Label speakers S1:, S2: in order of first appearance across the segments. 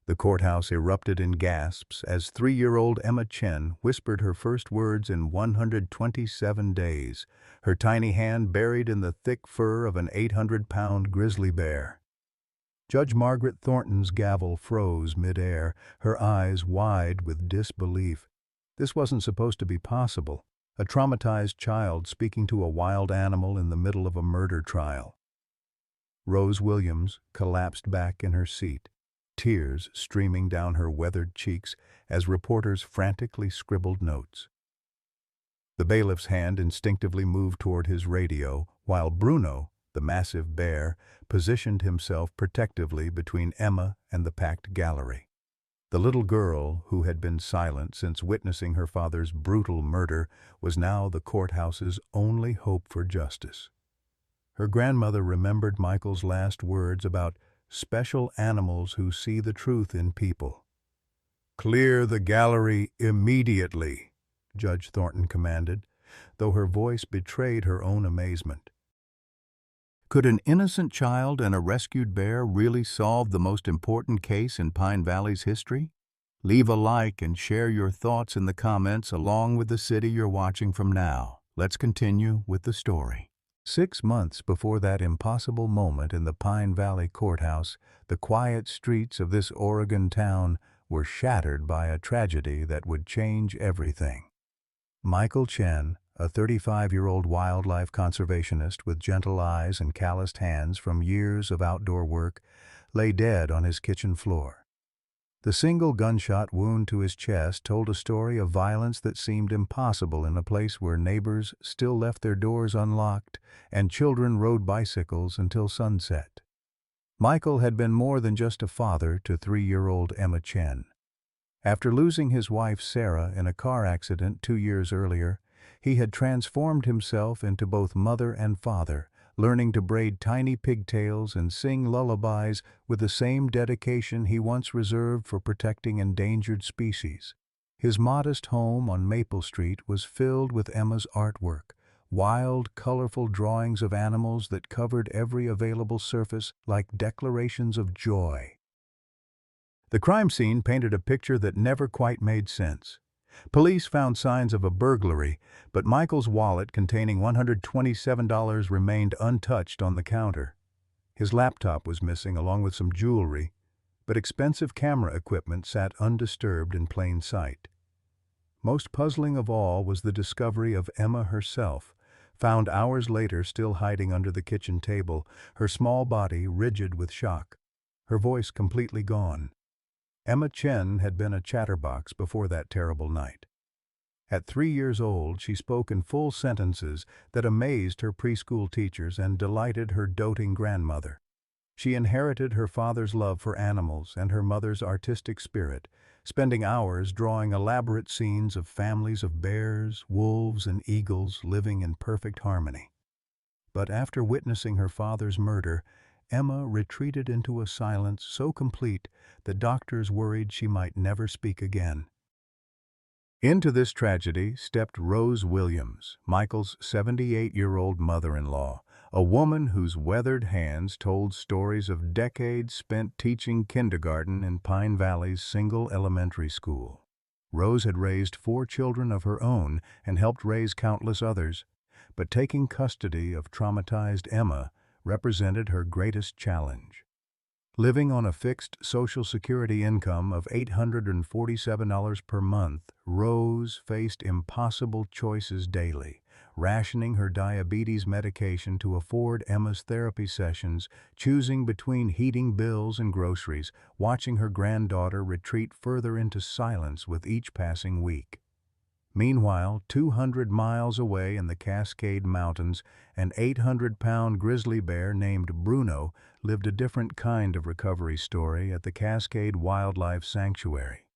S1: The courthouse erupted in gasps as 3-year-old Emma Chen whispered her first words in 127 days, her tiny hand buried in the thick fur of an 800-pound grizzly bear. Judge Margaret Thornton's gavel froze mid-air, her eyes wide with disbelief. This wasn't supposed to be possible. A traumatized child speaking to a wild animal in the middle of a murder trial. Rose Williams collapsed back in her seat, tears streaming down her weathered cheeks as reporters frantically scribbled notes. The bailiff's hand instinctively moved toward his radio, while Bruno, the massive bear, positioned himself protectively between Emma and the packed gallery. The little girl, who had been silent since witnessing her father's brutal murder, was now the courthouse's only hope for justice. Her grandmother remembered Michael's last words about special animals who see the truth in people. "Clear the gallery immediately," Judge Thornton commanded, though her voice betrayed her own amazement. Could an innocent child and a rescued bear really solve the most important case in Pine Valley's history? Leave a like and share your thoughts in the comments along with the city you're watching from now. Let's continue with the story. 6 months before that impossible moment in the Pine Valley courthouse, the quiet streets of this Oregon town were shattered by a tragedy that would change everything. Michael Chen, a 35-year-old wildlife conservationist with gentle eyes and calloused hands from years of outdoor work, lay dead on his kitchen floor. The single gunshot wound to his chest told a story of violence that seemed impossible in a place where neighbors still left their doors unlocked and children rode bicycles until sunset. Michael had been more than just a father to 3-year-old Emma Chen. After losing his wife Sarah in a car accident 2 years earlier, he had transformed himself into both mother and father, learning to braid tiny pigtails and sing lullabies with the same dedication he once reserved for protecting endangered species. His modest home on Maple Street was filled with Emma's artwork, wild, colorful drawings of animals that covered every available surface like declarations of joy. The crime scene painted a picture that never quite made sense. Police found signs of a burglary, but Michael's wallet containing $127 remained untouched on the counter. His laptop was missing along with some jewelry, but expensive camera equipment sat undisturbed in plain sight. Most puzzling of all was the discovery of Emma herself, found hours later still hiding under the kitchen table, her small body rigid with shock, her voice completely gone. Emma Chen had been a chatterbox before that terrible night. At 3 years old, she spoke in full sentences that amazed her preschool teachers and delighted her doting grandmother. She inherited her father's love for animals and her mother's artistic spirit, spending hours drawing elaborate scenes of families of bears, wolves, and eagles living in perfect harmony. But after witnessing her father's murder, Emma retreated into a silence so complete that doctors worried she might never speak again. Into this tragedy stepped Rose Williams, Michael's 78-year-old mother-in-law, a woman whose weathered hands told stories of decades spent teaching kindergarten in Pine Valley's single elementary school. Rose had raised 4 children of her own and helped raise countless others, but taking custody of traumatized Emma represented her greatest challenge. Living on a fixed Social Security income of $847 per month, Rose faced impossible choices daily, rationing her diabetes medication to afford Emma's therapy sessions, choosing between heating bills and groceries, watching her granddaughter retreat further into silence with each passing week. Meanwhile, 200 miles away in the Cascade Mountains, an 800-pound grizzly bear named Bruno lived a different kind of recovery story at the Cascade Wildlife Sanctuary.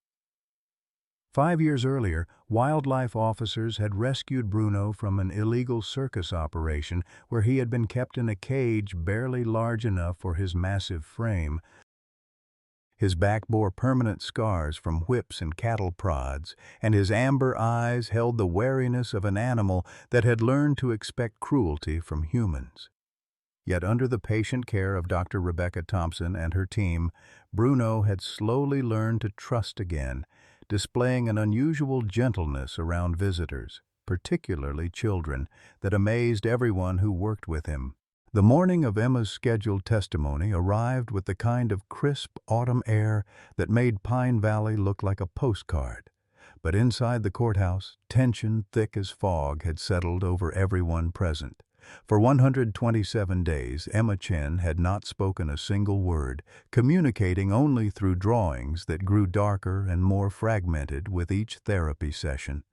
S1: 5 years earlier, wildlife officers had rescued Bruno from an illegal circus operation where he had been kept in a cage barely large enough for his massive frame. His back bore permanent scars from whips and cattle prods, and his amber eyes held the wariness of an animal that had learned to expect cruelty from humans. Yet under the patient care of Dr. Rebecca Thompson and her team, Bruno had slowly learned to trust again, displaying an unusual gentleness around visitors, particularly children, that amazed everyone who worked with him. The morning of Emma's scheduled testimony arrived with the kind of crisp autumn air that made Pine Valley look like a postcard. But inside the courthouse, tension thick as fog had settled over everyone present. For 127 days, Emma Chen had not spoken a single word, communicating only through drawings that grew darker and more fragmented with each therapy session.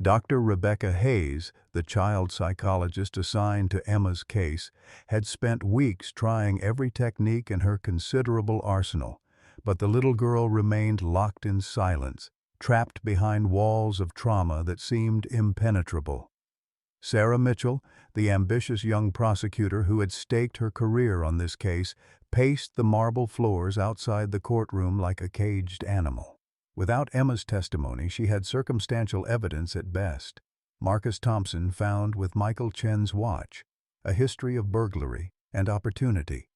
S1: Dr. Rebecca Hayes, the child psychologist assigned to Emma's case, had spent weeks trying every technique in her considerable arsenal, but the little girl remained locked in silence, trapped behind walls of trauma that seemed impenetrable. Sarah Mitchell, the ambitious young prosecutor who had staked her career on this case, paced the marble floors outside the courtroom like a caged animal. Without Emma's testimony, she had circumstantial evidence at best. Marcus Thompson found with Michael Chen's watch, a history of burglary and opportunity.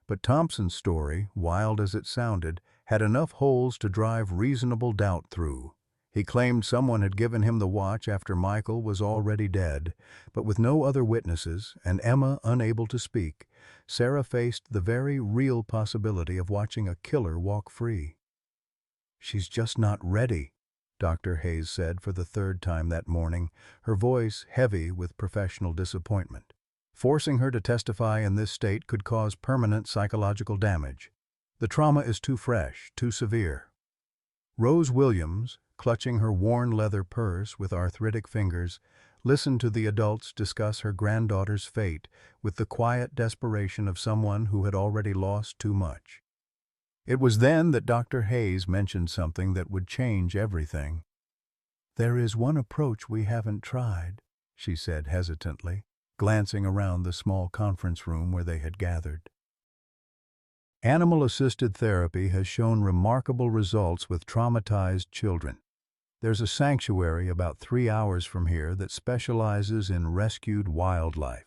S1: But Thompson's story, wild as it sounded, had enough holes to drive reasonable doubt through. He claimed someone had given him the watch after Michael was already dead, but with no other witnesses and Emma unable to speak, Sarah faced the very real possibility of watching a killer walk free. "She's just not ready," Dr. Hayes said for the third time that morning, her voice heavy with professional disappointment. "Forcing her to testify in this state could cause permanent psychological damage. The trauma is too fresh, too severe." Rose Williams, clutching her worn leather purse with arthritic fingers, listened to the adults discuss her granddaughter's fate with the quiet desperation of someone who had already lost too much. It was then that Dr. Hayes mentioned something that would change everything. "There is one approach we haven't tried," she said hesitantly, glancing around the small conference room where they had gathered. Animal-assisted therapy has shown remarkable results with traumatized children. There's a sanctuary about 3 hours from here that specializes in rescued wildlife.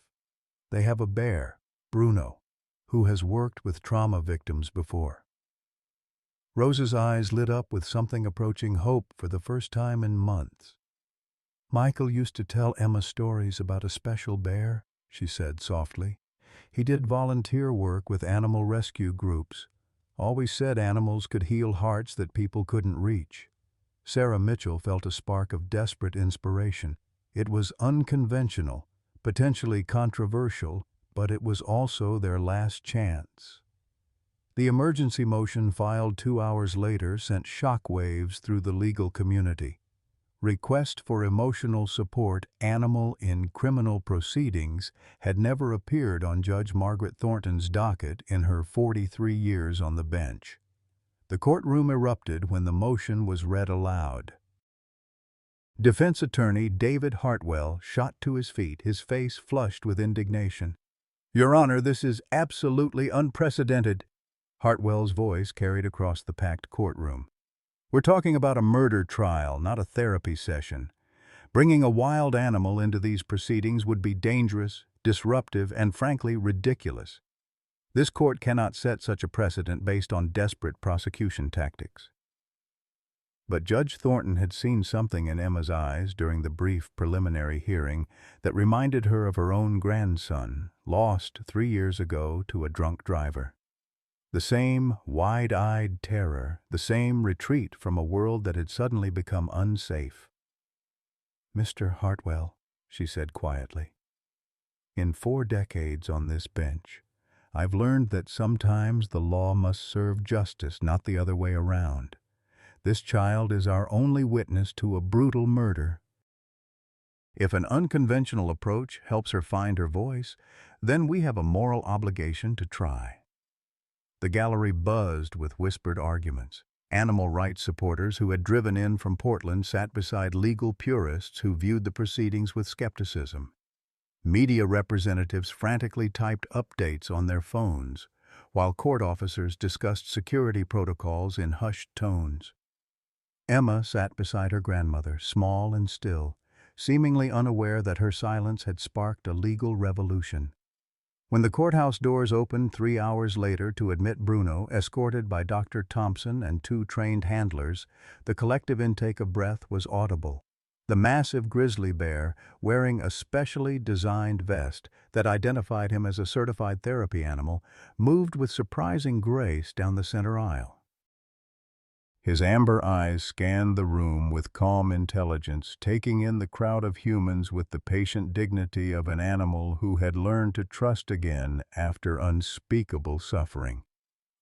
S1: They have a bear, Bruno, who has worked with trauma victims before. Rose's eyes lit up with something approaching hope for the first time in months. "Michael used to tell Emma stories about a special bear," she said softly. "He did volunteer work with animal rescue groups. Always said animals could heal hearts that people couldn't reach." Sarah Mitchell felt a spark of desperate inspiration. It was unconventional, potentially controversial, but it was also their last chance. The emergency motion filed 2 hours later sent shockwaves through the legal community. Request for emotional support, animal in criminal proceedings, had never appeared on Judge Margaret Thornton's docket in her 43 years on the bench. The courtroom erupted when the motion was read aloud. Defense attorney David Hartwell shot to his feet, his face flushed with indignation. "Your Honor, this is absolutely unprecedented," Hartwell's voice carried across the packed courtroom. "We're talking about a murder trial, not a therapy session. Bringing a wild animal into these proceedings would be dangerous, disruptive, and frankly ridiculous. This court cannot set such a precedent based on desperate prosecution tactics." But Judge Thornton had seen something in Emma's eyes during the brief preliminary hearing that reminded her of her own grandson, lost 3 years ago to a drunk driver. The same wide-eyed terror, the same retreat from a world that had suddenly become unsafe. "Mr. Hartwell," she said quietly, "in 4 decades on this bench, I've learned that sometimes the law must serve justice, not the other way around. This child is our only witness to a brutal murder. If an unconventional approach helps her find her voice, then we have a moral obligation to try." The gallery buzzed with whispered arguments. Animal rights supporters who had driven in from Portland sat beside legal purists who viewed the proceedings with skepticism. Media representatives frantically typed updates on their phones, while court officers discussed security protocols in hushed tones. Emma sat beside her grandmother, small and still, seemingly unaware that her silence had sparked a legal revolution. When the courthouse doors opened 3 hours later to admit Bruno, escorted by Dr. Thompson and 2 trained handlers, the collective intake of breath was audible. The massive grizzly bear, wearing a specially designed vest that identified him as a certified therapy animal, moved with surprising grace down the center aisle. His amber eyes scanned the room with calm intelligence, taking in the crowd of humans with the patient dignity of an animal who had learned to trust again after unspeakable suffering.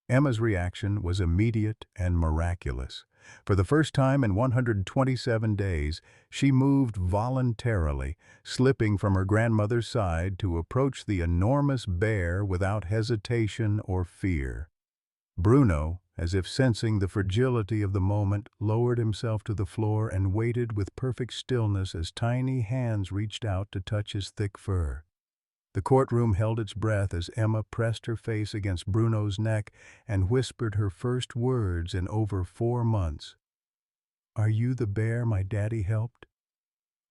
S1: Emma's reaction was immediate and miraculous. For the first time in 127 days, she moved voluntarily, slipping from her grandmother's side to approach the enormous bear without hesitation or fear. Bruno, as if sensing the fragility of the moment, lowered himself to the floor and waited with perfect stillness as tiny hands reached out to touch his thick fur. The courtroom held its breath as Emma pressed her face against Bruno's neck and whispered her first words in over 4 months. "Are you the bear my daddy helped?"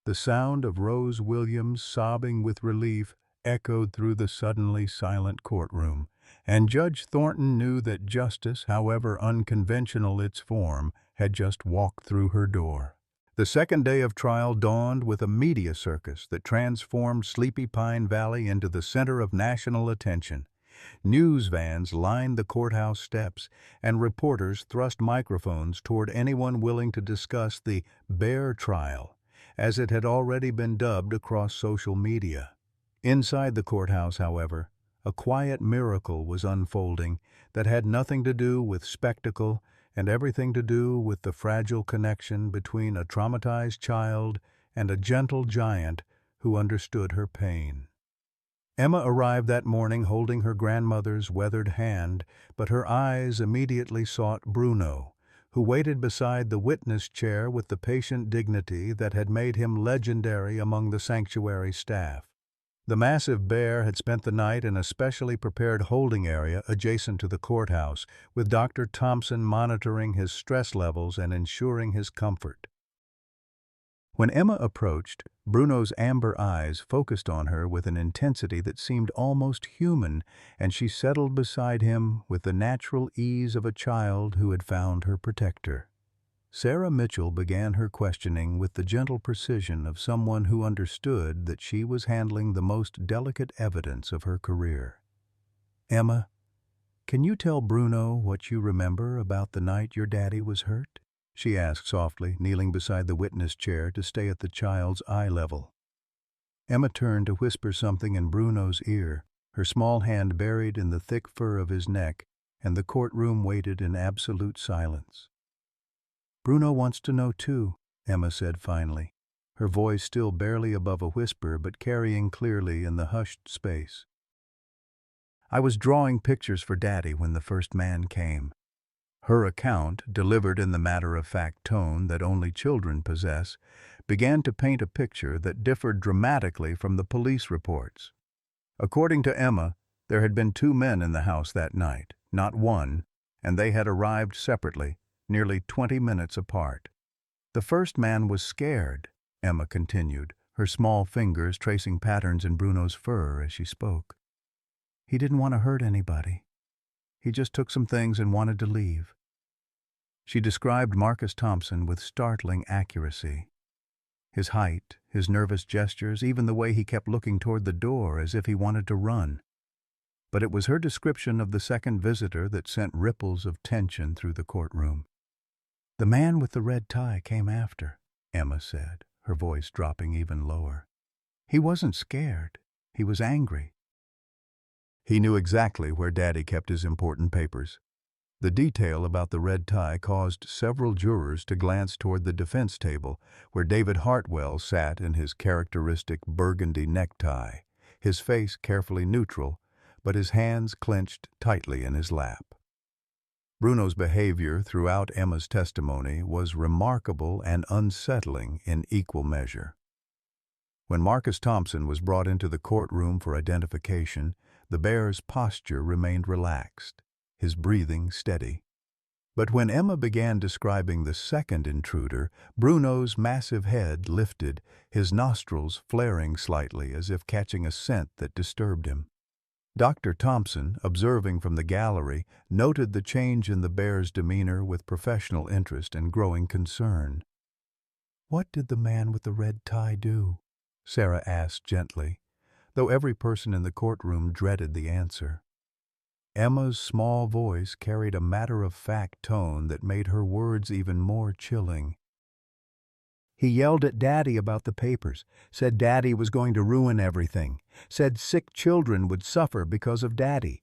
S1: The sound of Rose Williams sobbing with relief echoed through the suddenly silent courtroom, and Judge Thornton knew that justice, however unconventional its form, had just walked through her door. The second day of trial dawned with a media circus that transformed Sleepy Pine Valley into the center of national attention. News vans lined the courthouse steps, and reporters thrust microphones toward anyone willing to discuss the Bear Trial, as it had already been dubbed across social media. Inside the courthouse, however, a quiet miracle was unfolding that had nothing to do with spectacle and everything to do with the fragile connection between a traumatized child and a gentle giant who understood her pain. Emma arrived that morning holding her grandmother's weathered hand, but her eyes immediately sought Bruno, who waited beside the witness chair with the patient dignity that had made him legendary among the sanctuary staff. The massive bear had spent the night in a specially prepared holding area adjacent to the courthouse, with Dr. Thompson monitoring his stress levels and ensuring his comfort. When Emma approached, Bruno's amber eyes focused on her with an intensity that seemed almost human, and she settled beside him with the natural ease of a child who had found her protector. Sarah Mitchell began her questioning with the gentle precision of someone who understood that she was handling the most delicate evidence of her career. "Emma, can you tell Bruno what you remember about the night your daddy was hurt?" she asked softly, kneeling beside the witness chair to stay at the child's eye level. Emma turned to whisper something in Bruno's ear, her small hand buried in the thick fur of his neck, and the courtroom waited in absolute silence. "Bruno wants to know too," Emma said finally, her voice still barely above a whisper but carrying clearly in the hushed space. "I was drawing pictures for Daddy when the first man came." Her account, delivered in the matter-of-fact tone that only children possess, began to paint a picture that differed dramatically from the police reports. According to Emma, there had been 2 men in the house that night, not one, and they had arrived separately, nearly 20 minutes apart. "The first man was scared," Emma continued, her small fingers tracing patterns in Bruno's fur as she spoke. "He didn't want to hurt anybody. He just took some things and wanted to leave." She described Marcus Thompson with startling accuracy. His height, his nervous gestures, even the way he kept looking toward the door as if he wanted to run. But it was her description of the second visitor that sent ripples of tension through the courtroom. "The man with the red tie came after," Emma said, her voice dropping even lower. "He wasn't scared. He was angry. He knew exactly where Daddy kept his important papers." The detail about the red tie caused several jurors to glance toward the defense table, where David Hartwell sat in his characteristic burgundy necktie, his face carefully neutral, but his hands clenched tightly in his lap. Bruno's behavior throughout Emma's testimony was remarkable and unsettling in equal measure. When Marcus Thompson was brought into the courtroom for identification, the bear's posture remained relaxed, his breathing steady. But when Emma began describing the second intruder, Bruno's massive head lifted, his nostrils flaring slightly as if catching a scent that disturbed him. Dr. Thompson, observing from the gallery, noted the change in the bear's demeanor with professional interest and growing concern. "What did the man with the red tie do?" Sarah asked gently, though every person in the courtroom dreaded the answer. Emma's small voice carried a matter-of-fact tone that made her words even more chilling. "He yelled at Daddy about the papers, said Daddy was going to ruin everything, said sick children would suffer because of Daddy."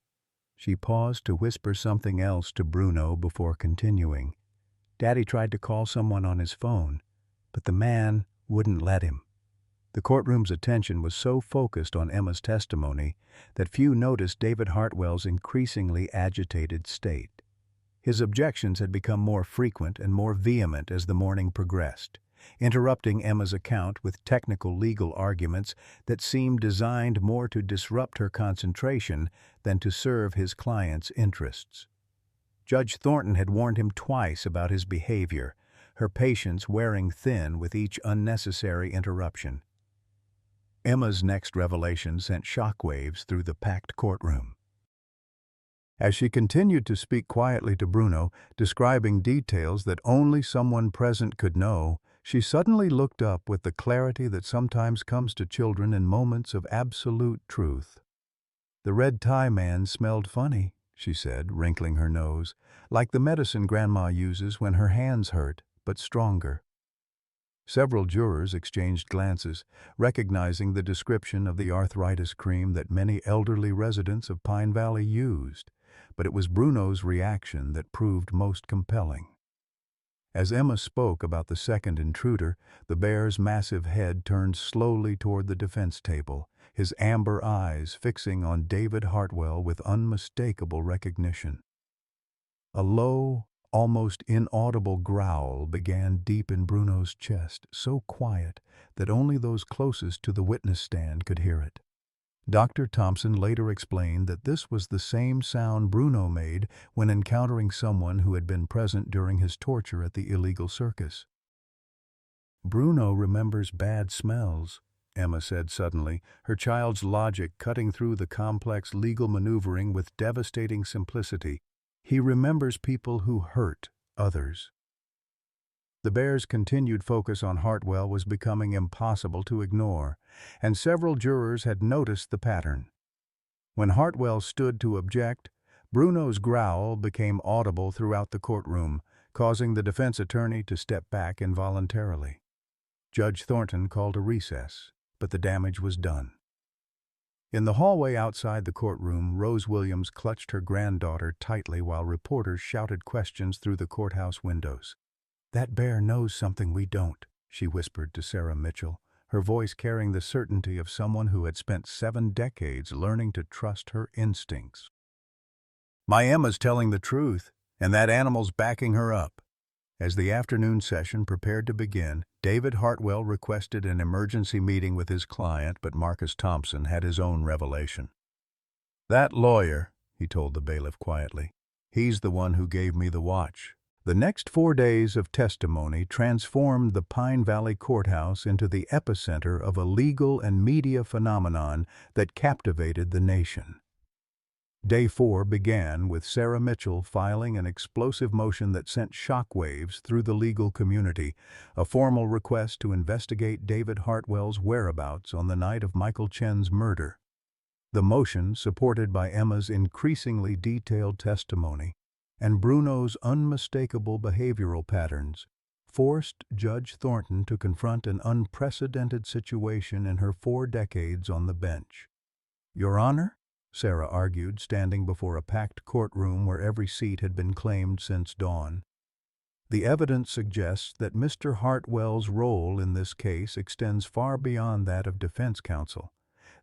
S1: She paused to whisper something else to Bruno before continuing. "Daddy tried to call someone on his phone, but the man wouldn't let him." The courtroom's attention was so focused on Emma's testimony that few noticed David Hartwell's increasingly agitated state. His objections had become more frequent and more vehement as the morning progressed, interrupting Emma's account with technical legal arguments that seemed designed more to disrupt her concentration than to serve his client's interests. Judge Thornton had warned him twice about his behavior, her patience wearing thin with each unnecessary interruption. Emma's next revelation sent shockwaves through the packed courtroom. As she continued to speak quietly to Bruno, describing details that only someone present could know, she suddenly looked up with the clarity that sometimes comes to children in moments of absolute truth. "The red tie man smelled funny," she said, wrinkling her nose, "like the medicine Grandma uses when her hands hurt, but stronger." Several jurors exchanged glances, recognizing the description of the arthritis cream that many elderly residents of Pine Valley used, but it was Bruno's reaction that proved most compelling. As Emma spoke about the second intruder, the bear's massive head turned slowly toward the defense table, his amber eyes fixing on David Hartwell with unmistakable recognition. A low, almost inaudible growl began deep in Bruno's chest, so quiet that only those closest to the witness stand could hear it. Dr. Thompson later explained that this was the same sound Bruno made when encountering someone who had been present during his torture at the illegal circus. "Bruno remembers bad smells," Emma said suddenly, her child's logic cutting through the complex legal maneuvering with devastating simplicity. "He remembers people who hurt others." The bear's continued focus on Hartwell was becoming impossible to ignore, and several jurors had noticed the pattern. When Hartwell stood to object, Bruno's growl became audible throughout the courtroom, causing the defense attorney to step back involuntarily. Judge Thornton called a recess, but the damage was done. In the hallway outside the courtroom, Rose Williams clutched her granddaughter tightly while reporters shouted questions through the courthouse windows. "That bear knows something we don't," she whispered to Sarah Mitchell, her voice carrying the certainty of someone who had spent 7 decades learning to trust her instincts. "My Emma's telling the truth, and that animal's backing her up." As the afternoon session prepared to begin, David Hartwell requested an emergency meeting with his client, but Marcus Thompson had his own revelation. "That lawyer," he told the bailiff quietly, "he's the one who gave me the watch." The next 4 days of testimony transformed the Pine Valley Courthouse into the epicenter of a legal and media phenomenon that captivated the nation. Day 4 began with Sarah Mitchell filing an explosive motion that sent shockwaves through the legal community, a formal request to investigate David Hartwell's whereabouts on the night of Michael Chen's murder. The motion, supported by Emma's increasingly detailed testimony and Bruno's unmistakable behavioral patterns, forced Judge Thornton to confront an unprecedented situation in her 4 decades on the bench. "Your Honor," Sarah argued, standing before a packed courtroom where every seat had been claimed since dawn, "the evidence suggests that Mr. Hartwell's role in this case extends far beyond that of defense counsel.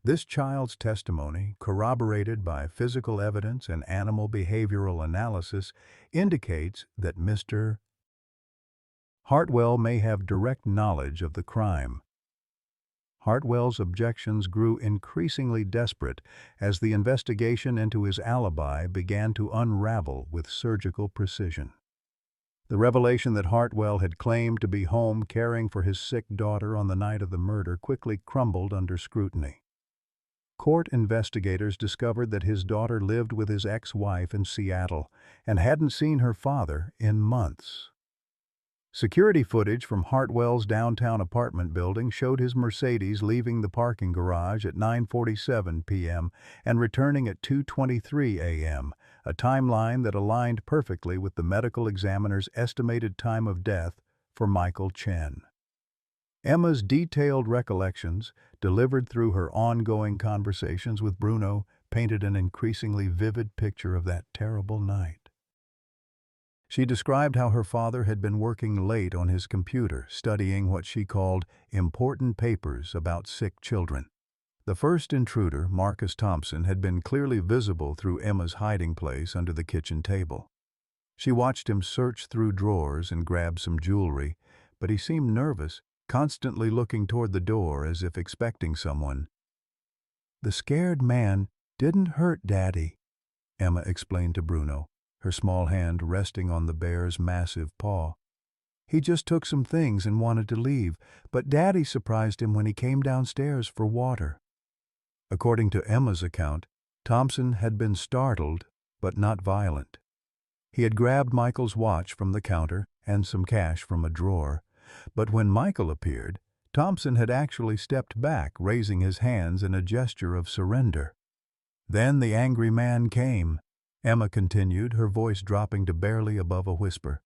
S1: This child's testimony, corroborated by physical evidence and animal behavioral analysis, indicates that Mr. Hartwell may have direct knowledge of the crime." Hartwell's objections grew increasingly desperate as the investigation into his alibi began to unravel with surgical precision. The revelation that Hartwell had claimed to be home caring for his sick daughter on the night of the murder quickly crumbled under scrutiny. Court investigators discovered that his daughter lived with his ex-wife in Seattle and hadn't seen her father in months. Security footage from Hartwell's downtown apartment building showed his Mercedes leaving the parking garage at 9:47 p.m. and returning at 2:23 a.m., a timeline that aligned perfectly with the medical examiner's estimated time of death for Michael Chen. Emma's detailed recollections, delivered through her ongoing conversations with Bruno, painted an increasingly vivid picture of that terrible night. She described how her father had been working late on his computer, studying what she called important papers about sick children. The first intruder, Marcus Thompson, had been clearly visible through Emma's hiding place under the kitchen table. She watched him search through drawers and grab some jewelry, but he seemed nervous, constantly looking toward the door as if expecting someone. "The scared man didn't hurt Daddy," Emma explained to Bruno, her small hand resting on the bear's massive paw. "He just took some things and wanted to leave, but Daddy surprised him when he came downstairs for water." According to Emma's account, Thompson had been startled, but not violent. He had grabbed Michael's watch from the counter and some cash from a drawer, but when Michael appeared, Thompson had actually stepped back, raising his hands in a gesture of surrender. "Then the angry man came," Emma continued, her voice dropping to barely above a whisper.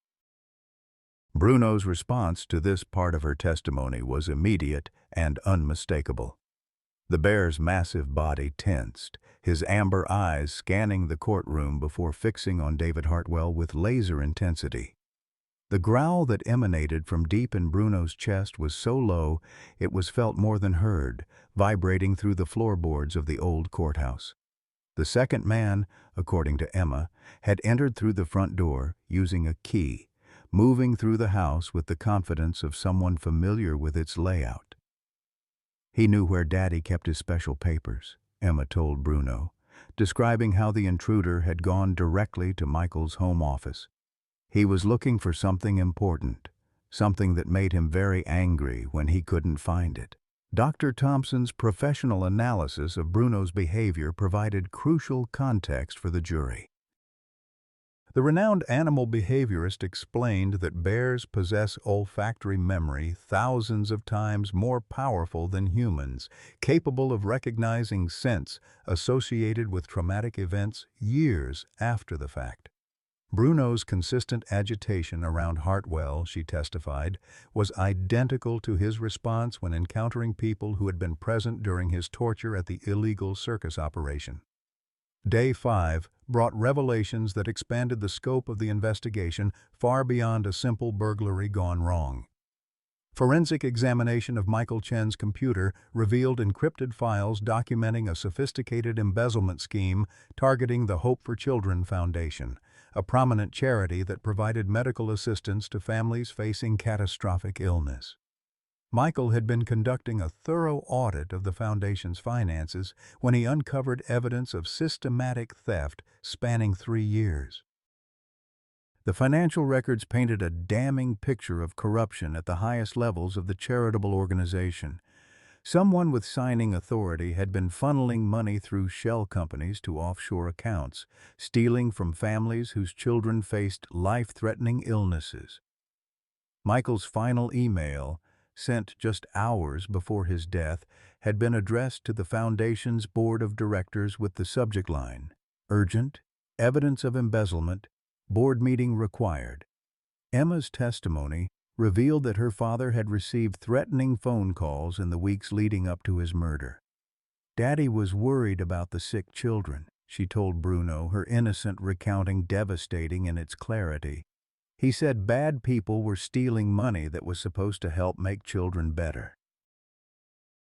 S1: Bruno's response to this part of her testimony was immediate and unmistakable. The bear's massive body tensed, his amber eyes scanning the courtroom before fixing on David Hartwell with laser intensity. The growl that emanated from deep in Bruno's chest was so low it was felt more than heard, vibrating through the floorboards of the old courthouse. The second man, according to Emma, had entered through the front door using a key, moving through the house with the confidence of someone familiar with its layout. "He knew where Daddy kept his special papers," Emma told Bruno, describing how the intruder had gone directly to Michael's home office. "He was looking for something important, something that made him very angry when he couldn't find it." Dr. Thompson's professional analysis of Bruno's behavior provided crucial context for the jury. The renowned animal behaviorist explained that bears possess olfactory memory thousands of times more powerful than humans, capable of recognizing scents associated with traumatic events years after the fact. Bruno's consistent agitation around Hartwell, she testified, was identical to his response when encountering people who had been present during his torture at the illegal circus operation. Day 5 brought revelations that expanded the scope of the investigation far beyond a simple burglary gone wrong. Forensic examination of Michael Chen's computer revealed encrypted files documenting a sophisticated embezzlement scheme targeting the Hope for Children Foundation, a prominent charity that provided medical assistance to families facing catastrophic illness. Michael had been conducting a thorough audit of the foundation's finances when he uncovered evidence of systematic theft spanning 3 years. The financial records painted a damning picture of corruption at the highest levels of the charitable organization. Someone with signing authority had been funneling money through shell companies to offshore accounts, stealing from families whose children faced life-threatening illnesses. Michael's final email, sent just hours before his death, had been addressed to the foundation's board of directors with the subject line, "Urgent, evidence of embezzlement, board meeting required." Emma's testimony revealed that her father had received threatening phone calls in the weeks leading up to his murder. "Daddy was worried about the sick children," she told Bruno, her innocent recounting devastating in its clarity. "He said bad people were stealing money that was supposed to help make children better.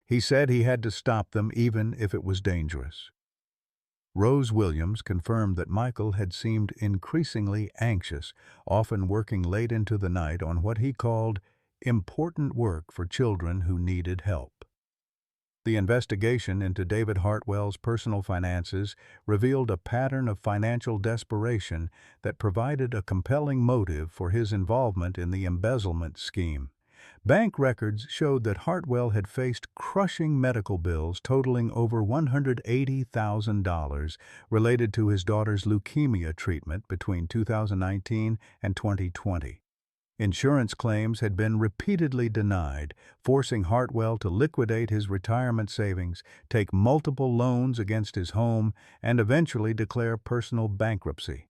S1: He said he had to stop them even if it was dangerous." Rose Williams confirmed that Michael had seemed increasingly anxious, often working late into the night on what he called important work for children who needed help. The investigation into David Hartwell's personal finances revealed a pattern of financial desperation that provided a compelling motive for his involvement in the embezzlement scheme. Bank records showed that Hartwell had faced crushing medical bills totaling over $180,000 related to his daughter's leukemia treatment between 2019 and 2020. Insurance claims had been repeatedly denied, forcing Hartwell to liquidate his retirement savings, take multiple loans against his home, and eventually declare personal bankruptcy.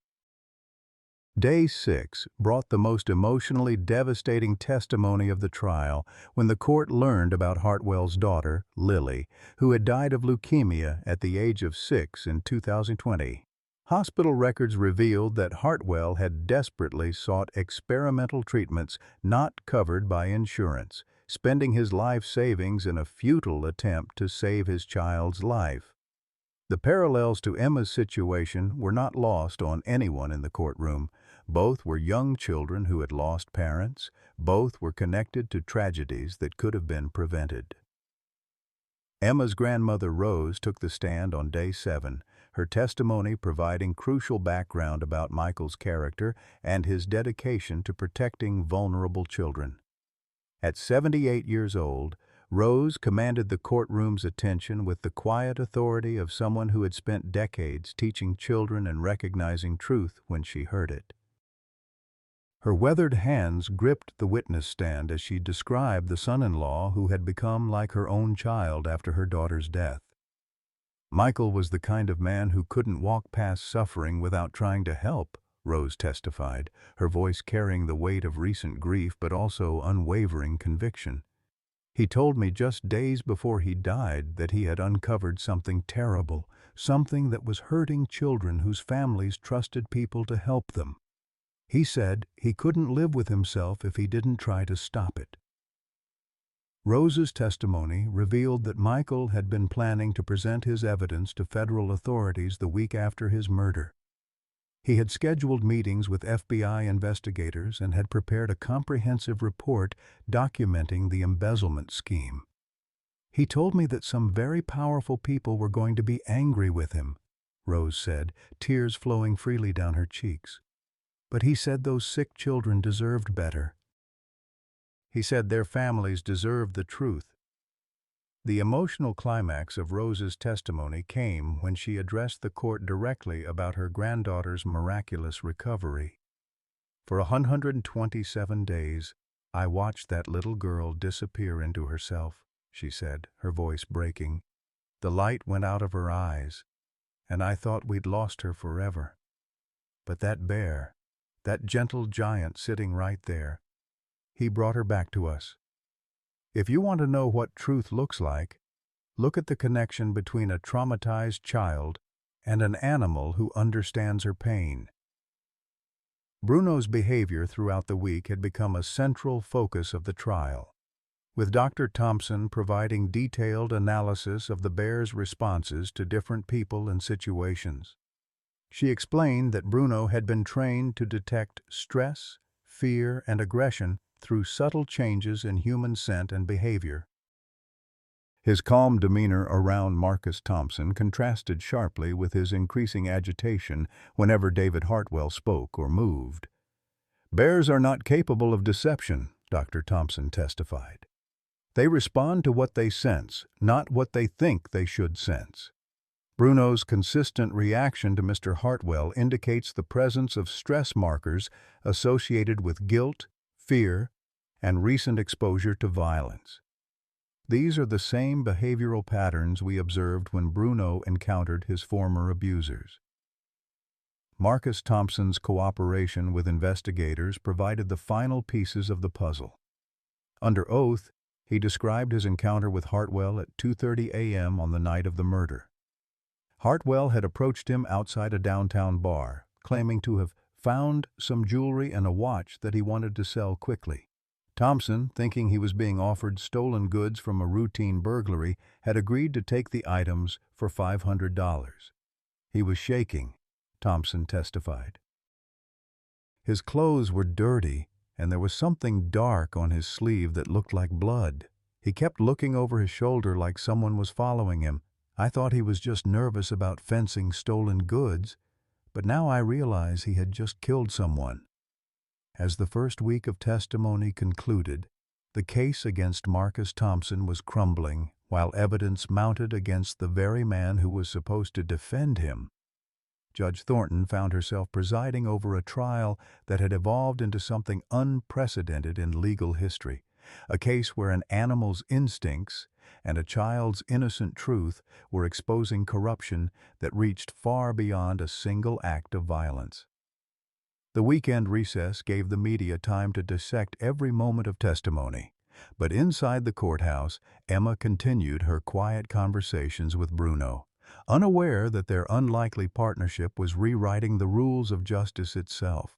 S1: Day 6 brought the most emotionally devastating testimony of the trial when the court learned about Hartwell's daughter, Lily, who had died of leukemia at the age of 6 in 2020. Hospital records revealed that Hartwell had desperately sought experimental treatments not covered by insurance, spending his life savings in a futile attempt to save his child's life. The parallels to Emma's situation were not lost on anyone in the courtroom. Both were young children who had lost parents. Both were connected to tragedies that could have been prevented. Emma's grandmother Rose took the stand on Day 7, her testimony providing crucial background about Michael's character and his dedication to protecting vulnerable children. At 78 years old, Rose commanded the courtroom's attention with the quiet authority of someone who had spent decades teaching children and recognizing truth when she heard it. Her weathered hands gripped the witness stand as she described the son-in-law who had become like her own child after her daughter's death. Michael was the kind of man who couldn't walk past suffering without trying to help, Rose testified, her voice carrying the weight of recent grief but also unwavering conviction. He told me just days before he died that he had uncovered something terrible, something that was hurting children whose families trusted people to help them. He said he couldn't live with himself if he didn't try to stop it. Rose's testimony revealed that Michael had been planning to present his evidence to federal authorities the week after his murder. He had scheduled meetings with FBI investigators and had prepared a comprehensive report documenting the embezzlement scheme. He told me that some very powerful people were going to be angry with him, Rose said, tears flowing freely down her cheeks. But he said those sick children deserved better. He said their families deserved the truth. The emotional climax of Rose's testimony came when she addressed the court directly about her granddaughter's miraculous recovery. For 127 days, I watched that little girl disappear into herself, she said, her voice breaking. The light went out of her eyes, and I thought we'd lost her forever. But that bear, that gentle giant sitting right there, he brought her back to us. If you want to know what truth looks like, look at the connection between a traumatized child and an animal who understands her pain. Bruno's behavior throughout the week had become a central focus of the trial, with Dr. Thompson providing detailed analysis of the bear's responses to different people and situations. She explained that Bruno had been trained to detect stress, fear, and aggression through subtle changes in human scent and behavior. His calm demeanor around Marcus Thompson contrasted sharply with his increasing agitation whenever David Hartwell spoke or moved. Bears are not capable of deception, Dr. Thompson testified. They respond to what they sense, not what they think they should sense. Bruno's consistent reaction to Mr. Hartwell indicates the presence of stress markers associated with guilt, fear, and recent exposure to violence. These are the same behavioral patterns we observed when Bruno encountered his former abusers. Marcus Thompson's cooperation with investigators provided the final pieces of the puzzle. Under oath, he described his encounter with Hartwell at 2:30 a.m. on the night of the murder. Hartwell had approached him outside a downtown bar, claiming to have found some jewelry and a watch that he wanted to sell quickly. Thompson, thinking he was being offered stolen goods from a routine burglary, had agreed to take the items for $500. He was shaking, Thompson testified. His clothes were dirty, and there was something dark on his sleeve that looked like blood. He kept looking over his shoulder like someone was following him. I thought he was just nervous about fencing stolen goods, but now I realize he had just killed someone. As the first week of testimony concluded, The case against Marcus Thompson was crumbling, while evidence mounted against the very man who was supposed to defend him. Judge Thornton found herself presiding over a trial that had evolved into something unprecedented in legal history, a case where an animal's instincts and a child's innocent truth were exposing corruption that reached far beyond a single act of violence. The weekend recess gave the media time to dissect every moment of testimony, but inside the courthouse, Emma continued her quiet conversations with Bruno, unaware that their unlikely partnership was rewriting the rules of justice itself.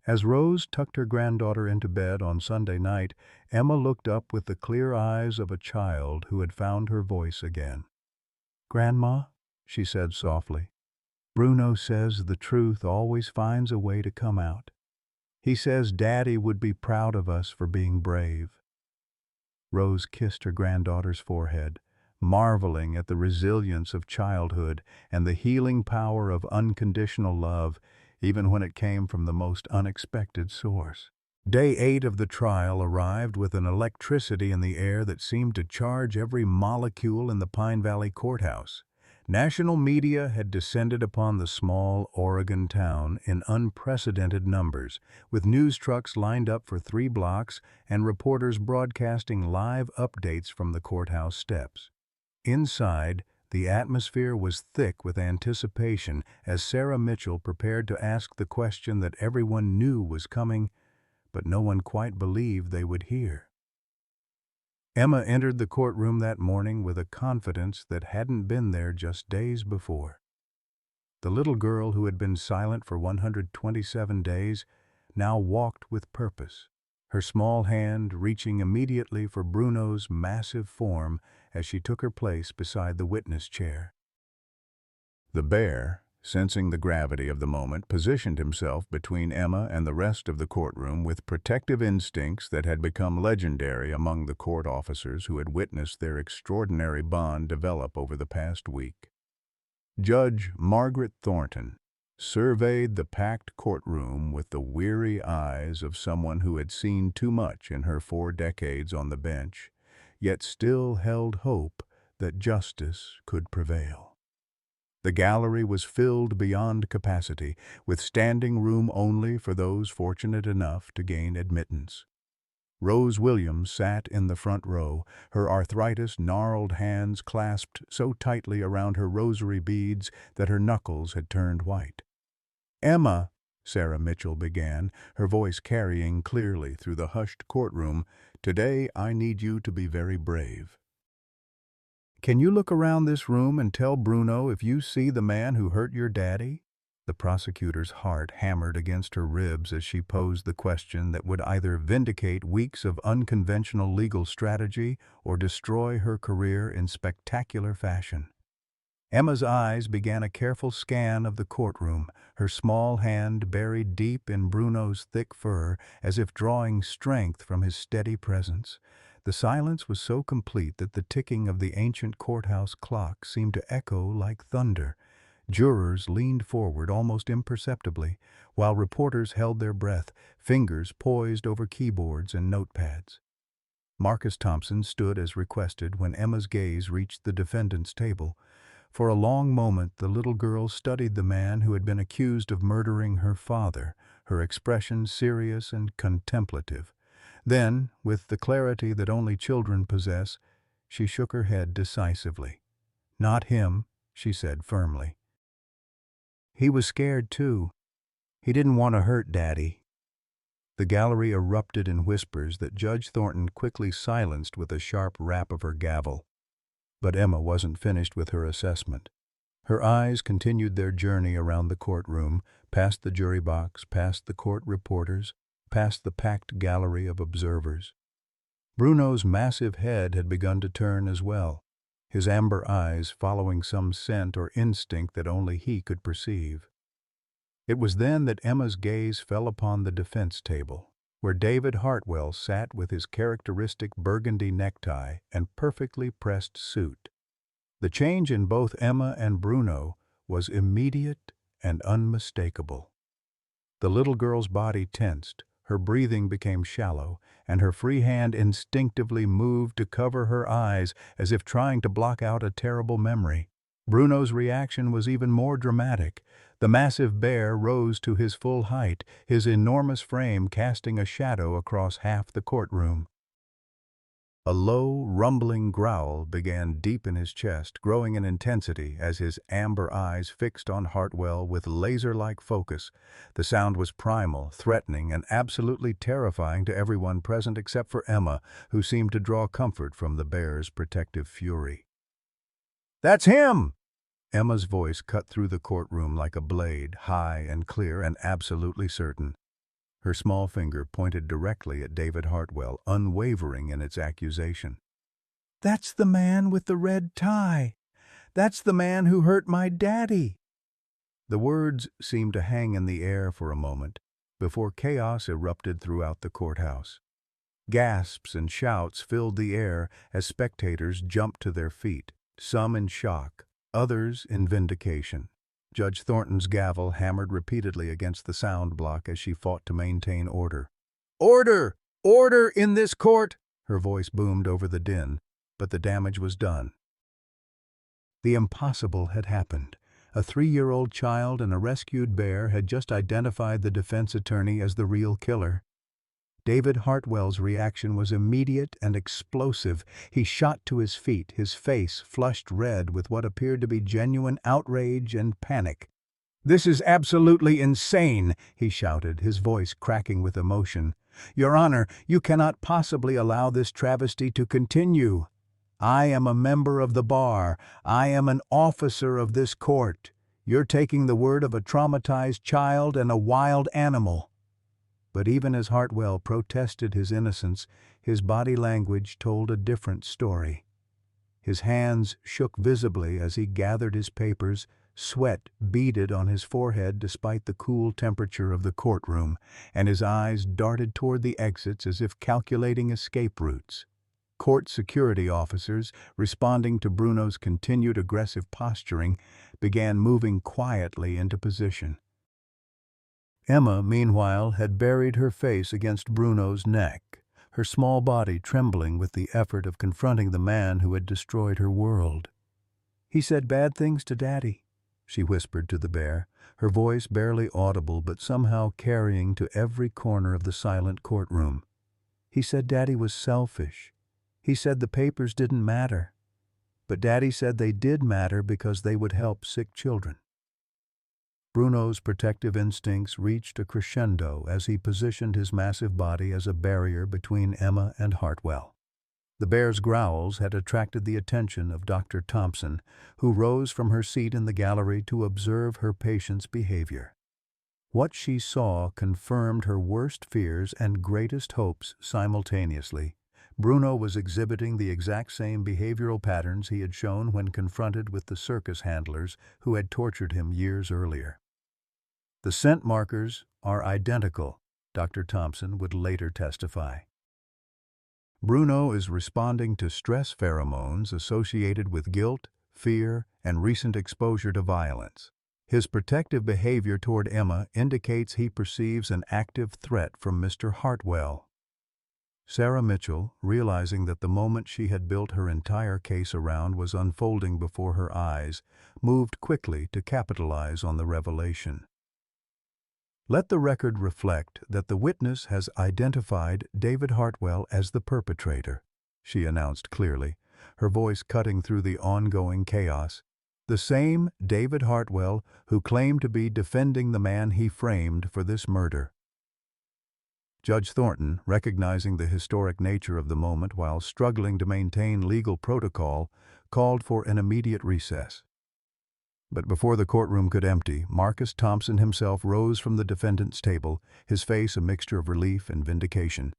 S1: As Rose tucked her granddaughter into bed on Sunday night, Emma looked up with the clear eyes of a child who had found her voice again. "Grandma," she said softly, "Bruno says the truth always finds a way to come out. He says Daddy would be proud of us for being brave." Rose kissed her granddaughter's forehead, marveling at the resilience of childhood and the healing power of unconditional love, even when it came from the most unexpected source. Day 8 of the trial arrived with an electricity in the air that seemed to charge every molecule in the Pine Valley courthouse. National media had descended upon the small Oregon town in unprecedented numbers, with news trucks lined up for 3 blocks and reporters broadcasting live updates from the courthouse steps. Inside, the atmosphere was thick with anticipation as Sarah Mitchell prepared to ask the question that everyone knew was coming, but no one quite believed they would hear. Emma entered the courtroom that morning with a confidence that hadn't been there just days before. The little girl who had been silent for 127 days now walked with purpose, her small hand reaching immediately for Bruno's massive form as she took her place beside the witness chair. The bear, sensing the gravity of the moment, positioned himself between Emma and the rest of the courtroom with protective instincts that had become legendary among the court officers who had witnessed their extraordinary bond develop over the past week. Judge Margaret Thornton surveyed the packed courtroom with the weary eyes of someone who had seen too much in her 4 decades on the bench, yet still held hope that justice could prevail. The gallery was filled beyond capacity, with standing room only for those fortunate enough to gain admittance. Rose Williams sat in the front row, her arthritis-gnarled hands clasped so tightly around her rosary beads that her knuckles had turned white. "Emma," Sarah Mitchell began, her voice carrying clearly through the hushed courtroom, "today I need you to be very brave. Can you look around this room and tell Bruno if you see the man who hurt your daddy?" The prosecutor's heart hammered against her ribs as she posed the question that would either vindicate weeks of unconventional legal strategy or destroy her career in spectacular fashion. Emma's eyes began a careful scan of the courtroom, her small hand buried deep in Bruno's thick fur as if drawing strength from his steady presence. The silence was so complete that the ticking of the ancient courthouse clock seemed to echo like thunder. Jurors leaned forward almost imperceptibly, while reporters held their breath, fingers poised over keyboards and notepads. Marcus Thompson stood as requested when Emma's gaze reached the defendant's table. For a long moment the little girl studied the man who had been accused of murdering her father, her expression serious and contemplative. Then, with the clarity that only children possess, she shook her head decisively. "Not him," she said firmly. "He was scared too. He didn't want to hurt Daddy." The gallery erupted in whispers that Judge Thornton quickly silenced with a sharp rap of her gavel. But Emma wasn't finished with her assessment. Her eyes continued their journey around the courtroom, past the jury box, past the court reporters, past the packed gallery of observers. Bruno's massive head had begun to turn as well, his amber eyes following some scent or instinct that only he could perceive. It was then that Emma's gaze fell upon the defense table, where David Hartwell sat with his characteristic burgundy necktie and perfectly pressed suit. The change in both Emma and Bruno was immediate and unmistakable. The little girl's body tensed, Her breathing became shallow, and her free hand instinctively moved to cover her eyes as if trying to block out a terrible memory. Bruno's reaction was even more dramatic. The massive bear rose to his full height, his enormous frame casting a shadow across half the courtroom. A low, rumbling growl began deep in his chest, growing in intensity as his amber eyes fixed on Hartwell with laser-like focus. The sound was primal, threatening, and absolutely terrifying to everyone present except for Emma, who seemed to draw comfort from the bear's protective fury. "That's him!" Emma's voice cut through the courtroom like a blade, high and clear and absolutely certain. Her small finger pointed directly at David Hartwell, unwavering in its accusation. "That's the man with the red tie! That's the man who hurt my daddy!" The words seemed to hang in the air for a moment, before chaos erupted throughout the courthouse. Gasps and shouts filled the air as spectators jumped to their feet, some in shock, others in vindication. Judge Thornton's gavel hammered repeatedly against the sound block as she fought to maintain order. "Order! Order in this court!" Her voice boomed over the din, but the damage was done. The impossible had happened. A 3-year-old child and a rescued bear had just identified the defense attorney as the real killer. David Hartwell's reaction was immediate and explosive. He shot to his feet, his face flushed red with what appeared to be genuine outrage and panic. "This is absolutely insane," he shouted, his voice cracking with emotion. "Your Honor, you cannot possibly allow this travesty to continue. I am a member of the bar. I am an officer of this court. You're taking the word of a traumatized child and a wild animal." But even as Hartwell protested his innocence, his body language told a different story. His hands shook visibly as he gathered his papers, sweat beaded on his forehead despite the cool temperature of the courtroom, and his eyes darted toward the exits as if calculating escape routes. Court security officers, responding to Bruno's continued aggressive posturing, began moving quietly into position. Emma, meanwhile, had buried her face against Bruno's neck, her small body trembling with the effort of confronting the man who had destroyed her world. "He said bad things to Daddy," she whispered to the bear, her voice barely audible but somehow carrying to every corner of the silent courtroom. "He said Daddy was selfish. He said the papers didn't matter. But Daddy said they did matter because they would help sick children." Bruno's protective instincts reached a crescendo as he positioned his massive body as a barrier between Emma and Hartwell. The bear's growls had attracted the attention of Dr. Thompson, who rose from her seat in the gallery to observe her patient's behavior. What she saw confirmed her worst fears and greatest hopes simultaneously. Bruno was exhibiting the exact same behavioral patterns he had shown when confronted with the circus handlers who had tortured him years earlier. "The scent markers are identical," Dr. Thompson would later testify. "Bruno is responding to stress pheromones associated with guilt, fear, and recent exposure to violence. His protective behavior toward Emma indicates he perceives an active threat from Mr. Hartwell." Sarah Mitchell, realizing that the moment she had built her entire case around was unfolding before her eyes, moved quickly to capitalize on the revelation. "Let the record reflect that the witness has identified David Hartwell as the perpetrator," she announced clearly, her voice cutting through the ongoing chaos. "The same David Hartwell who claimed to be defending the man he framed for this murder." Judge Thornton, recognizing the historic nature of the moment while struggling to maintain legal protocol, called for an immediate recess. But before the courtroom could empty, Marcus Thompson himself rose from the defendant's table, his face a mixture of relief and vindication.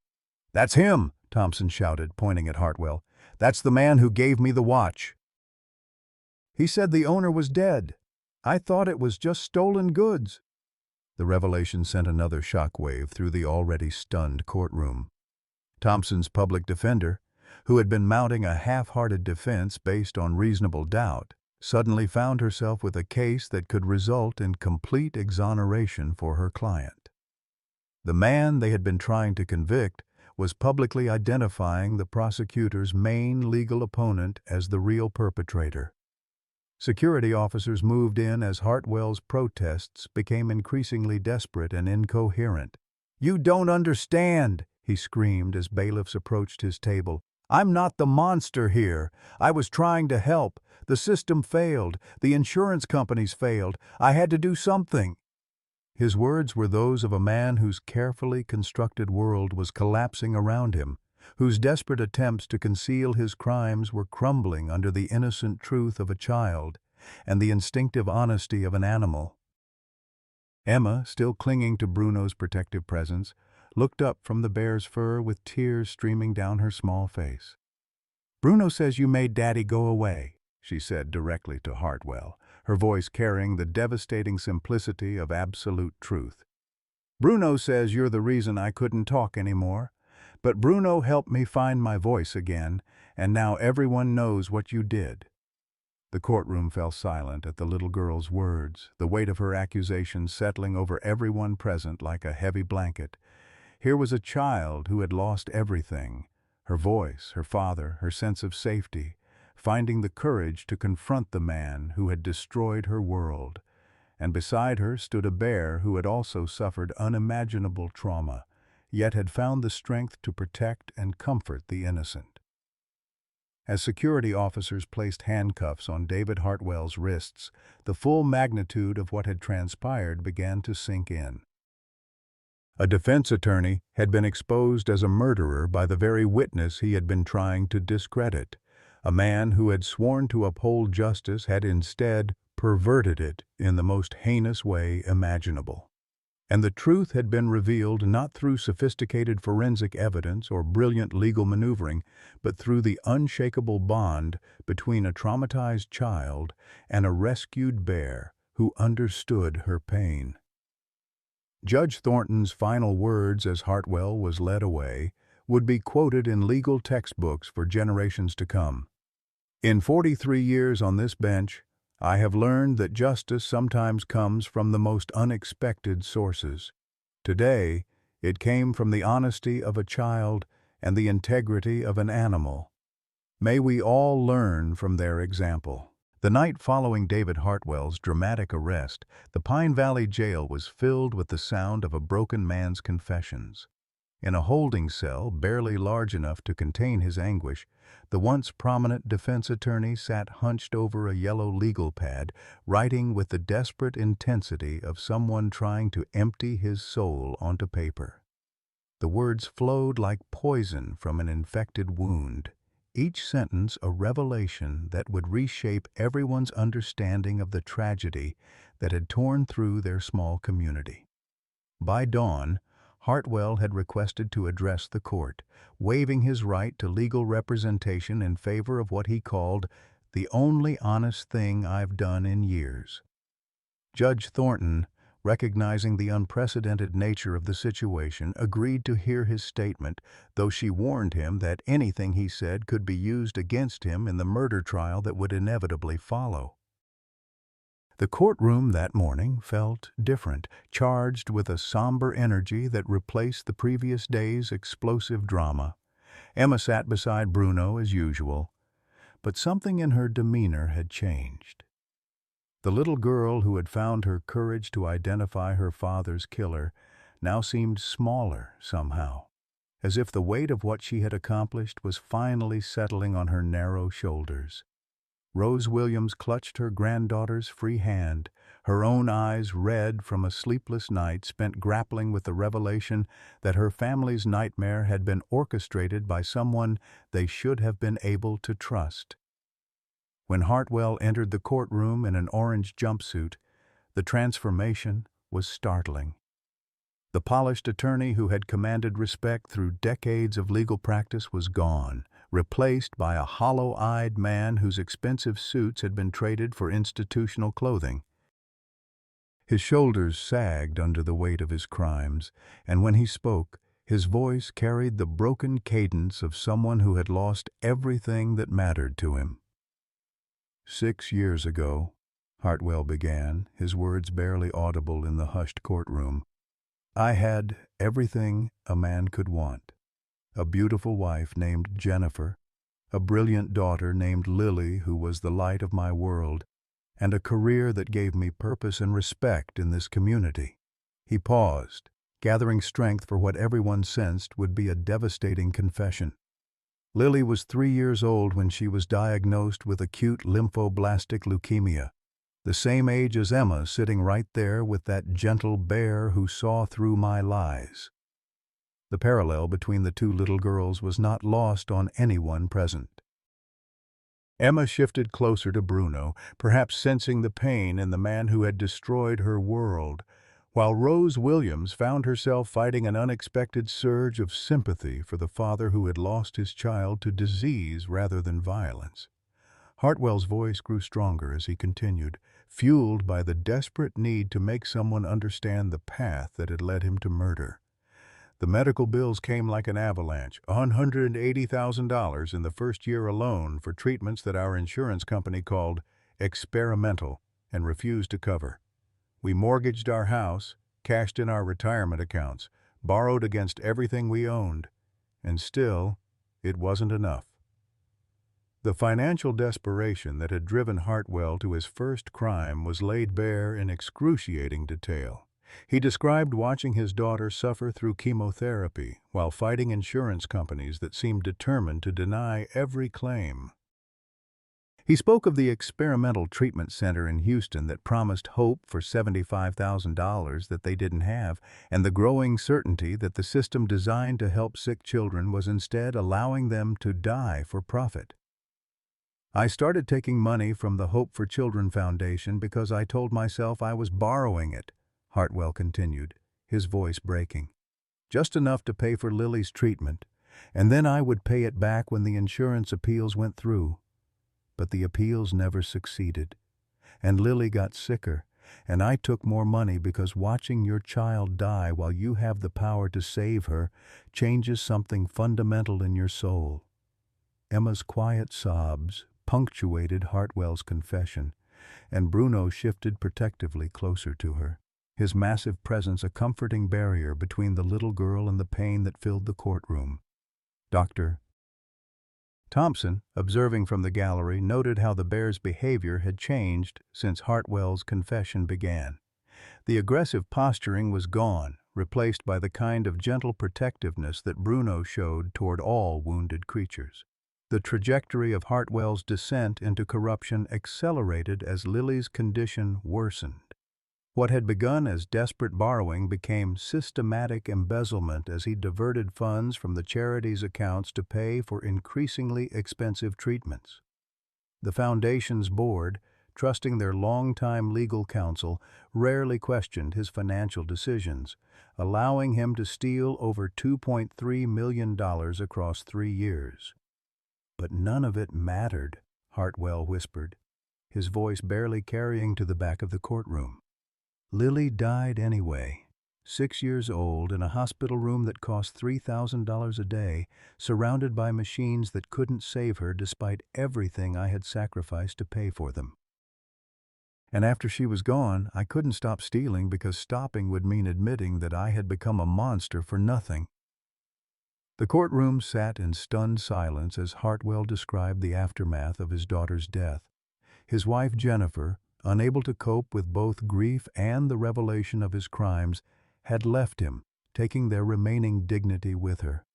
S1: "That's him!" Thompson shouted, pointing at Hartwell. "That's the man who gave me the watch. He said the owner was dead. I thought it was just stolen goods." The revelation sent another shockwave through the already stunned courtroom. Thompson's public defender, who had been mounting a half-hearted defense based on reasonable doubt, suddenly found herself with a case that could result in complete exoneration for her client. The man they had been trying to convict was publicly identifying the prosecutor's main legal opponent as the real perpetrator. Security officers moved in as Hartwell's protests became increasingly desperate and incoherent. "You don't understand," he screamed as bailiffs approached his table. "I'm not the monster here. I was trying to help. The system failed. The insurance companies failed. I had to do something." His words were those of a man whose carefully constructed world was collapsing around him, whose desperate attempts to conceal his crimes were crumbling under the innocent truth of a child and the instinctive honesty of an animal. Emma, still clinging to Bruno's protective presence, looked up from the bear's fur with tears streaming down her small face. "Bruno says you made Daddy go away," she said directly to Hartwell, her voice carrying the devastating simplicity of absolute truth. "Bruno says you're the reason I couldn't talk anymore. But Bruno helped me find my voice again, and now everyone knows what you did." The courtroom fell silent at the little girl's words, the weight of her accusation settling over everyone present like a heavy blanket. Here was a child who had lost everything: her voice, her father, her sense of safety, finding the courage to confront the man who had destroyed her world. And beside her stood a bear who had also suffered unimaginable trauma, yet had found the strength to protect and comfort the innocent. As security officers placed handcuffs on David Hartwell's wrists, the full magnitude of what had transpired began to sink in. A defense attorney had been exposed as a murderer by the very witness he had been trying to discredit. A man who had sworn to uphold justice had instead perverted it in the most heinous way imaginable. And the truth had been revealed not through sophisticated forensic evidence or brilliant legal maneuvering, but through the unshakable bond between a traumatized child and a rescued bear who understood her pain. Judge Thornton's final words as Hartwell was led away would be quoted in legal textbooks for generations to come. "In 43 years on this bench, I have learned that justice sometimes comes from the most unexpected sources. Today, it came from the honesty of a child and the integrity of an animal. May we all learn from their example." The night following David Hartwell's dramatic arrest, the Pine Valley Jail was filled with the sound of a broken man's confessions. In a holding cell barely large enough to contain his anguish, the once prominent defense attorney sat hunched over a yellow legal pad, writing with the desperate intensity of someone trying to empty his soul onto paper. The words flowed like poison from an infected wound, each sentence a revelation that would reshape everyone's understanding of the tragedy that had torn through their small community. By dawn, Hartwell had requested to address the court, waiving his right to legal representation in favor of what he called the only honest thing I've done in years. Judge Thornton, recognizing the unprecedented nature of the situation, agreed to hear his statement, though she warned him that anything he said could be used against him in the murder trial that would inevitably follow. The courtroom that morning felt different, charged with a somber energy that replaced the previous day's explosive drama. Emma sat beside Bruno as usual, but something in her demeanor had changed. The little girl who had found her courage to identify her father's killer now seemed smaller somehow, as if the weight of what she had accomplished was finally settling on her narrow shoulders. Rose Williams clutched her granddaughter's free hand, her own eyes red from a sleepless night spent grappling with the revelation that her family's nightmare had been orchestrated by someone they should have been able to trust. When Hartwell entered the courtroom in an orange jumpsuit, the transformation was startling. The polished attorney who had commanded respect through decades of legal practice was gone, replaced by a hollow-eyed man whose expensive suits had been traded for institutional clothing. His shoulders sagged under the weight of his crimes, and when he spoke, his voice carried the broken cadence of someone who had lost everything that mattered to him. 6 years ago, Hartwell began, his words barely audible in the hushed courtroom, I had everything a man could want. A beautiful wife named Jennifer, a brilliant daughter named Lily who was the light of my world, and a career that gave me purpose and respect in this community. He paused, gathering strength for what everyone sensed would be a devastating confession. Lily was 3 years old when she was diagnosed with acute lymphoblastic leukemia, the same age as Emma, sitting right there with that gentle bear who saw through my lies. The parallel between the two little girls was not lost on anyone present. Emma shifted closer to Bruno, perhaps sensing the pain in the man who had destroyed her world, while Rose Williams found herself fighting an unexpected surge of sympathy for the father who had lost his child to disease rather than violence. Hartwell's voice grew stronger as he continued, fueled by the desperate need to make someone understand the path that had led him to murder. The medical bills came like an avalanche, $180,000 in the first year alone for treatments that our insurance company called experimental and refused to cover. We mortgaged our house, cashed in our retirement accounts, borrowed against everything we owned, and still, it wasn't enough. The financial desperation that had driven Hartwell to his first crime was laid bare in excruciating detail. He described watching his daughter suffer through chemotherapy while fighting insurance companies that seemed determined to deny every claim. He spoke of the experimental treatment center in Houston that promised hope for $75,000 that they didn't have, and the growing certainty that the system designed to help sick children was instead allowing them to die for profit. I started taking money from the Hope for Children Foundation because I told myself I was borrowing it, Hartwell continued, his voice breaking. Just enough to pay for Lily's treatment, and then I would pay it back when the insurance appeals went through. But the appeals never succeeded, and Lily got sicker, and I took more money because watching your child die while you have the power to save her changes something fundamental in your soul. Emma's quiet sobs punctuated Hartwell's confession, and Bruno shifted protectively closer to her, his massive presence a comforting barrier between the little girl and the pain that filled the courtroom. Dr. Thompson, observing from the gallery, noted how the bear's behavior had changed since Hartwell's confession began. The aggressive posturing was gone, replaced by the kind of gentle protectiveness that Bruno showed toward all wounded creatures. The trajectory of Hartwell's descent into corruption accelerated as Lily's condition worsened. What had begun as desperate borrowing became systematic embezzlement as he diverted funds from the charity's accounts to pay for increasingly expensive treatments. The Foundation's board, trusting their longtime legal counsel, rarely questioned his financial decisions, allowing him to steal over $2.3 million across 3 years. But none of it mattered, Hartwell whispered, his voice barely carrying to the back of the courtroom. Lily died anyway, 6 years old in a hospital room that cost $3,000 a day, surrounded by machines that couldn't save her despite everything I had sacrificed to pay for them. And after she was gone, I couldn't stop stealing because stopping would mean admitting that I had become a monster for nothing. The courtroom sat in stunned silence as Hartwell described the aftermath of his daughter's death. His wife Jennifer, unable to cope with both grief and the revelation of his crimes, had left him, taking their remaining dignity with her.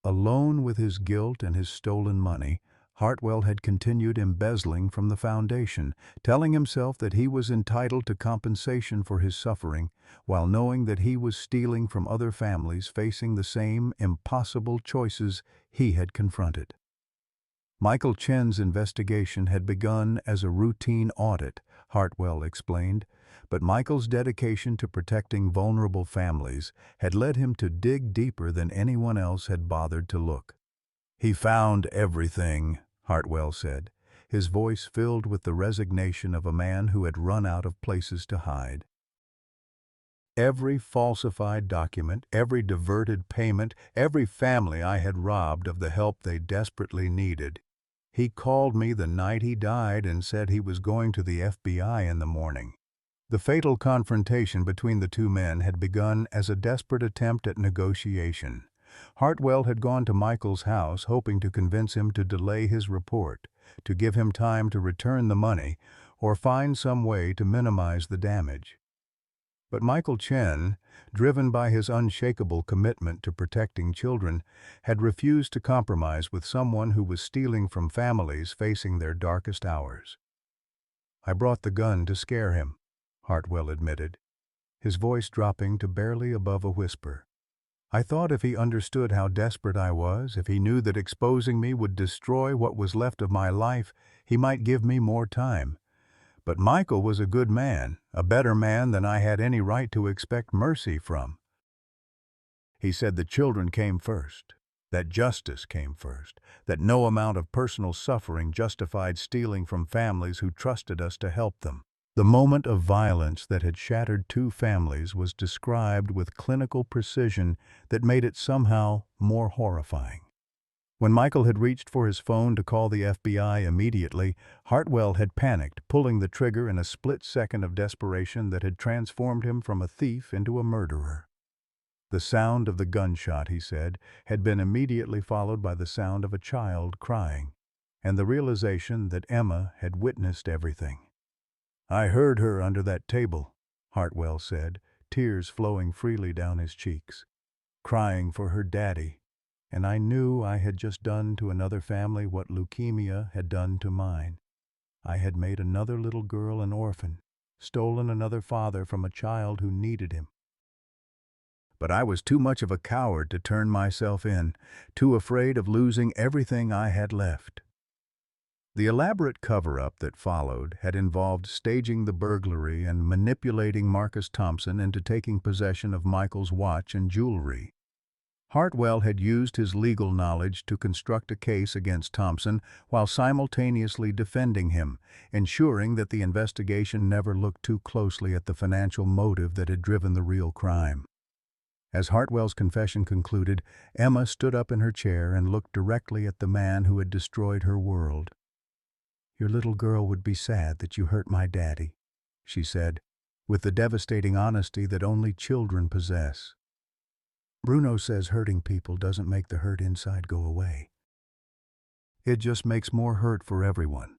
S1: Alone with his guilt and his stolen money, Hartwell had continued embezzling from the Foundation, telling himself that he was entitled to compensation for his suffering, while knowing that he was stealing from other families facing the same impossible choices he had confronted. Michael Chen's investigation had begun as a routine audit, Hartwell explained, but Michael's dedication to protecting vulnerable families had led him to dig deeper than anyone else had bothered to look. "He found everything," Hartwell said, his voice filled with the resignation of a man who had run out of places to hide. "Every falsified document, every diverted payment, every family I had robbed of the help they desperately needed. He called me the night he died and said he was going to the FBI in the morning. The fatal confrontation between the two men had begun as a desperate attempt at negotiation. Hartwell had gone to Michael's house hoping to convince him to delay his report, to give him time to return the money, or find some way to minimize the damage. But Michael Chen, driven by his unshakable commitment to protecting children, had refused to compromise with someone who was stealing from families facing their darkest hours. "I brought the gun to scare him," Hartwell admitted, his voice dropping to barely above a whisper. "I thought if he understood how desperate I was, if he knew that exposing me would destroy what was left of my life, he might give me more time. But Michael was a good man, a better man than I had any right to expect mercy from. He said the children came first, that justice came first, that no amount of personal suffering justified stealing from families who trusted us to help them." The moment of violence that had shattered two families was described with clinical precision that made it somehow more horrifying. When Michael had reached for his phone to call the FBI immediately, Hartwell had panicked, pulling the trigger in a split second of desperation that had transformed him from a thief into a murderer. The sound of the gunshot, he said, had been immediately followed by the sound of a child crying, and the realization that Emma had witnessed everything. "I heard her under that table," Hartwell said, tears flowing freely down his cheeks, "crying for her daddy. And I knew I had just done to another family what leukemia had done to mine. I had made another little girl an orphan, stolen another father from a child who needed him. But I was too much of a coward to turn myself in, too afraid of losing everything I had left." The elaborate cover-up that followed had involved staging the burglary and manipulating Marcus Thompson into taking possession of Michael's watch and jewelry. Hartwell had used his legal knowledge to construct a case against Thompson while simultaneously defending him, ensuring that the investigation never looked too closely at the financial motive that had driven the real crime. As Hartwell's confession concluded, Emma stood up in her chair and looked directly at the man who had destroyed her world. "Your little girl would be sad that you hurt my daddy," she said, with the devastating honesty that only children possess. "Bruno says hurting people doesn't make the hurt inside go away. It just makes more hurt for everyone."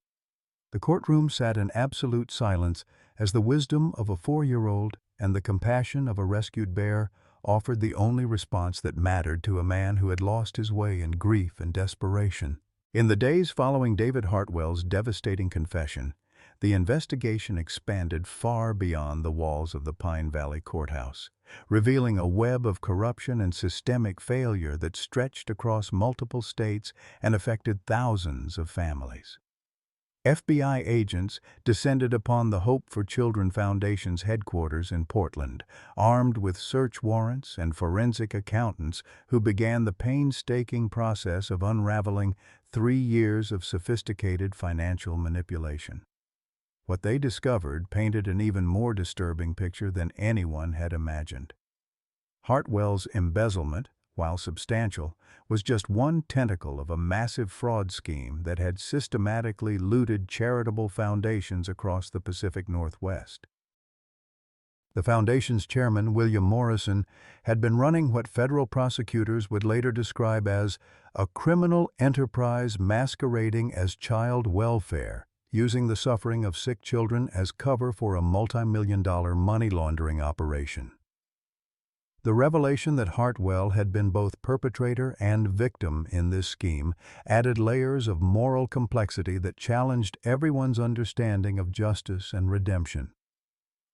S1: The courtroom sat in absolute silence as the wisdom of a 4-year-old and the compassion of a rescued bear offered the only response that mattered to a man who had lost his way in grief and desperation. In the days following David Hartwell's devastating confession, the investigation expanded far beyond the walls of the Pine Valley Courthouse, revealing a web of corruption and systemic failure that stretched across multiple states and affected thousands of families. FBI agents descended upon the Hope for Children Foundation's headquarters in Portland, armed with search warrants and forensic accountants who began the painstaking process of unraveling 3 years of sophisticated financial manipulation. What they discovered painted an even more disturbing picture than anyone had imagined. Hartwell's embezzlement, while substantial, was just one tentacle of a massive fraud scheme that had systematically looted charitable foundations across the Pacific Northwest. The foundation's chairman, William Morrison, had been running what federal prosecutors would later describe as a criminal enterprise masquerading as child welfare, using the suffering of sick children as cover for a multi-million-dollar money laundering operation. The revelation that Hartwell had been both perpetrator and victim in this scheme added layers of moral complexity that challenged everyone's understanding of justice and redemption.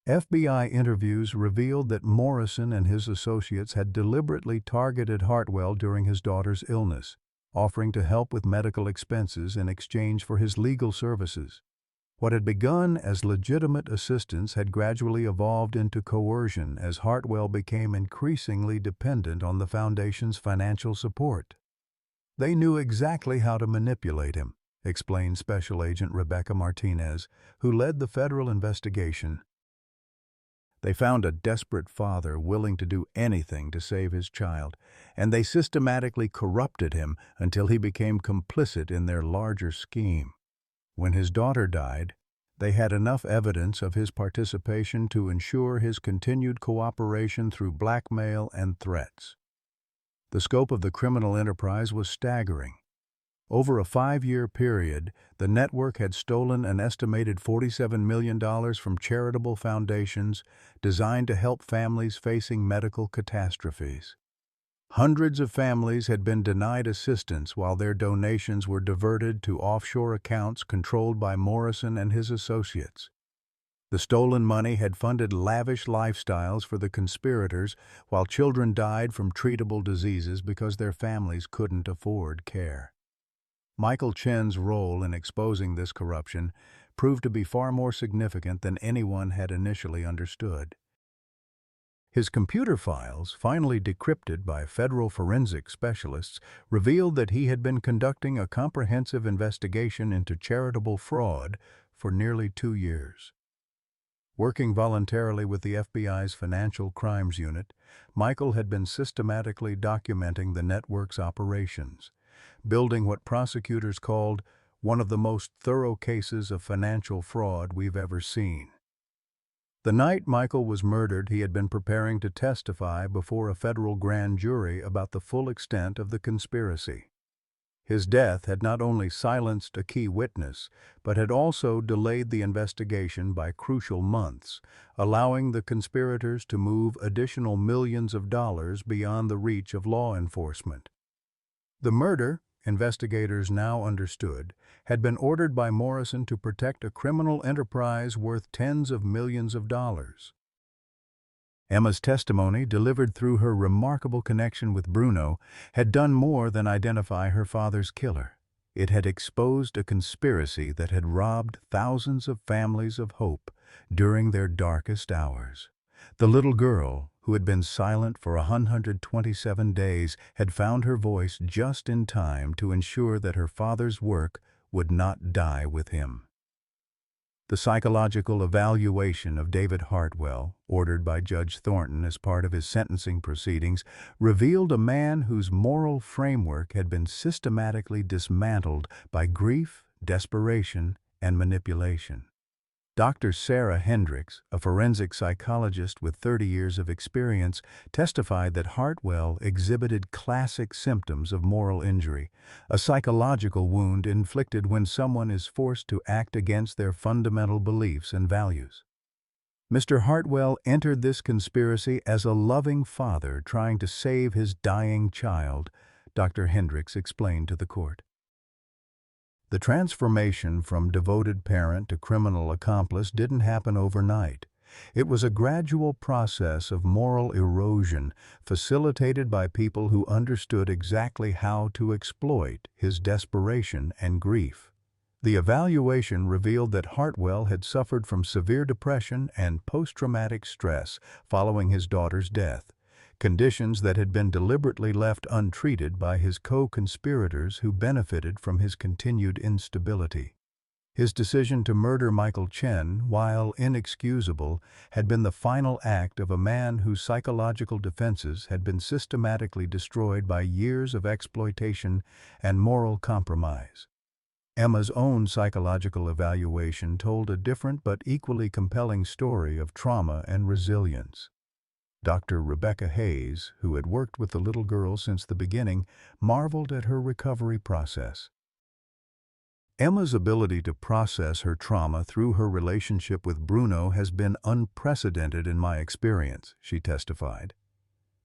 S1: FBI interviews revealed that Morrison and his associates had deliberately targeted Hartwell during his daughter's illness, offering to help with medical expenses in exchange for his legal services. What had begun as legitimate assistance had gradually evolved into coercion as Hartwell became increasingly dependent on the Foundation's financial support. "They knew exactly how to manipulate him," explained Special Agent Rebecca Martinez, who led the federal investigation. "They found a desperate father willing to do anything to save his child, and they systematically corrupted him until he became complicit in their larger scheme. When his daughter died, They had enough evidence of his participation to ensure his continued cooperation through blackmail and threats. The scope of the criminal enterprise was staggering. Over a 5-year period, the network had stolen an estimated $47 million from charitable foundations designed to help families facing medical catastrophes. Hundreds of families had been denied assistance while their donations were diverted to offshore accounts controlled by Morrison and his associates. The stolen money had funded lavish lifestyles for the conspirators, while children died from treatable diseases because their families couldn't afford care. Michael Chen's role in exposing this corruption proved to be far more significant than anyone had initially understood. His computer files, finally decrypted by federal forensic specialists, revealed that he had been conducting a comprehensive investigation into charitable fraud for nearly 2 years. Working voluntarily with the FBI's Financial Crimes Unit, Michael had been systematically documenting the network's operations, building what prosecutors called one of the most thorough cases of financial fraud we've ever seen. The night Michael was murdered, he had been preparing to testify before a federal grand jury about the full extent of the conspiracy. His death had not only silenced a key witness, but had also delayed the investigation by crucial months, allowing the conspirators to move additional millions of dollars beyond the reach of law enforcement. The murder, investigators now understood, had been ordered by Morrison to protect a criminal enterprise worth tens of millions of dollars. Emma's testimony, delivered through her remarkable connection with Bruno, had done more than identify her father's killer. It had exposed a conspiracy that had robbed thousands of families of hope during their darkest hours. The little girl, who had been silent for 127 days, had found her voice just in time to ensure that her father's work would not die with him. The psychological evaluation of David Hartwell, ordered by Judge Thornton as part of his sentencing proceedings, revealed a man whose moral framework had been systematically dismantled by grief, desperation, and manipulation. Dr. Sarah Hendricks, a forensic psychologist with 30 years of experience, testified that Hartwell exhibited classic symptoms of moral injury, a psychological wound inflicted when someone is forced to act against their fundamental beliefs and values. Mr. Hartwell entered this conspiracy as a loving father trying to save his dying child, Dr. Hendricks explained to the court. The transformation from devoted parent to criminal accomplice didn't happen overnight. It was a gradual process of moral erosion facilitated by people who understood exactly how to exploit his desperation and grief. The evaluation revealed that Hartwell had suffered from severe depression and post-traumatic stress following his daughter's death, conditions that had been deliberately left untreated by his co-conspirators who benefited from his continued instability. His decision to murder Michael Chen, while inexcusable, had been the final act of a man whose psychological defenses had been systematically destroyed by years of exploitation and moral compromise. Emma's own psychological evaluation told a different but equally compelling story of trauma and resilience. Dr. Rebecca Hayes, who had worked with the little girl since the beginning, marveled at her recovery process. Emma's ability to process her trauma through her relationship with Bruno has been unprecedented in my experience, she testified.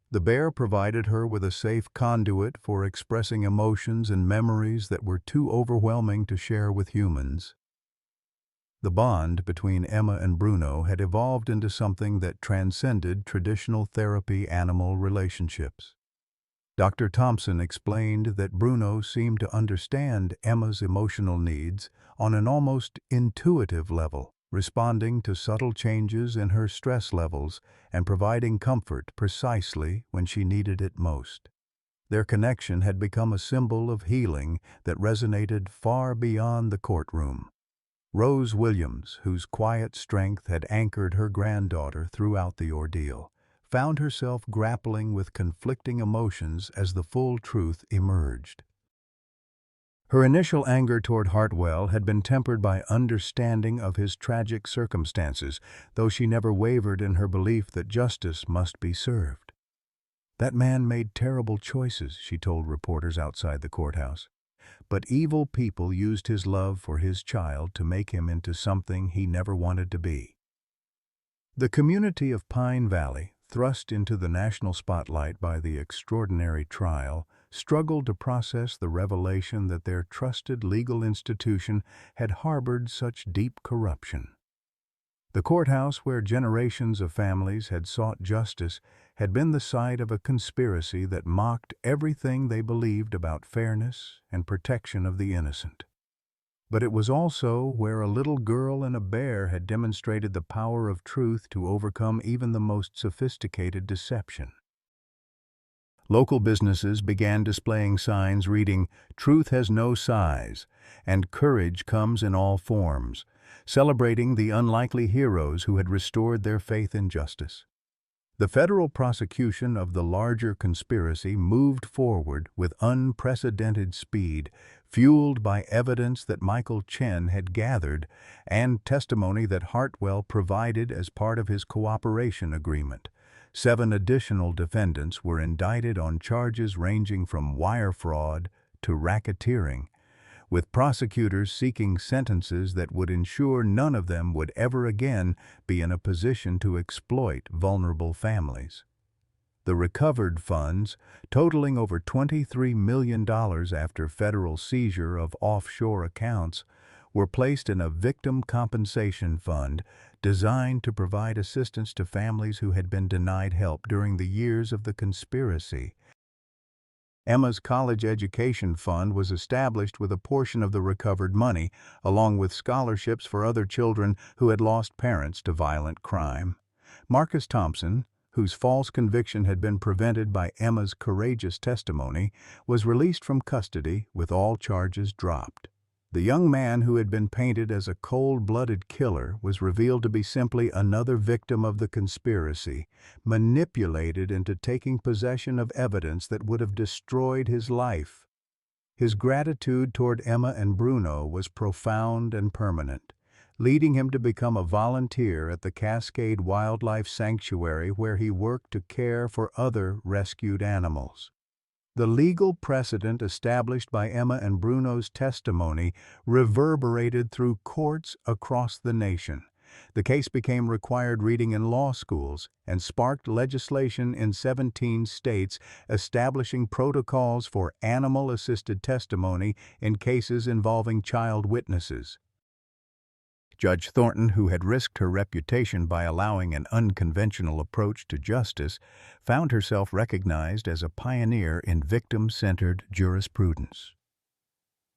S1: The bear provided her with a safe conduit for expressing emotions and memories that were too overwhelming to share with humans. The bond between Emma and Bruno had evolved into something that transcended traditional therapy-animal relationships. Dr. Thompson explained that Bruno seemed to understand Emma's emotional needs on an almost intuitive level, responding to subtle changes in her stress levels and providing comfort precisely when she needed it most. Their connection had become a symbol of healing that resonated far beyond the courtroom. Rose Williams, whose quiet strength had anchored her granddaughter throughout the ordeal, found herself grappling with conflicting emotions as the full truth emerged. Her initial anger toward Hartwell had been tempered by understanding of his tragic circumstances, though she never wavered in her belief that justice must be served. "That man made terrible choices," she told reporters outside the courthouse. "But evil people used his love for his child to make him into something he never wanted to be." The community of Pine Valley, thrust into the national spotlight by the extraordinary trial, struggled to process the revelation that their trusted legal institution had harbored such deep corruption. The courthouse, where generations of families had sought justice, had been the site of a conspiracy that mocked everything they believed about fairness and protection of the innocent. But it was also where a little girl and a bear had demonstrated the power of truth to overcome even the most sophisticated deception. Local businesses began displaying signs reading, "Truth has no size," and "Courage comes in all forms," celebrating the unlikely heroes who had restored their faith in justice. The federal prosecution of the larger conspiracy moved forward with unprecedented speed, fueled by evidence that Michael Chen had gathered and testimony that Hartwell provided as part of his cooperation agreement. 7 additional defendants were indicted on charges ranging from wire fraud to racketeering, with prosecutors seeking sentences that would ensure none of them would ever again be in a position to exploit vulnerable families. The recovered funds, totaling over $23 million after federal seizure of offshore accounts, were placed in a victim compensation fund designed to provide assistance to families who had been denied help during the years of the conspiracy. Emma's college education fund was established with a portion of the recovered money, along with scholarships for other children who had lost parents to violent crime. Marcus Thompson, whose false conviction had been prevented by Emma's courageous testimony, was released from custody with all charges dropped. The young man who had been painted as a cold-blooded killer was revealed to be simply another victim of the conspiracy, manipulated into taking possession of evidence that would have destroyed his life. His gratitude toward Emma and Bruno was profound and permanent, leading him to become a volunteer at the Cascade Wildlife Sanctuary, where he worked to care for other rescued animals. The legal precedent established by Emma and Bruno's testimony reverberated through courts across the nation. The case became required reading in law schools and sparked legislation in 17 states establishing protocols for animal-assisted testimony in cases involving child witnesses. Judge Thornton, who had risked her reputation by allowing an unconventional approach to justice, found herself recognized as a pioneer in victim-centered jurisprudence.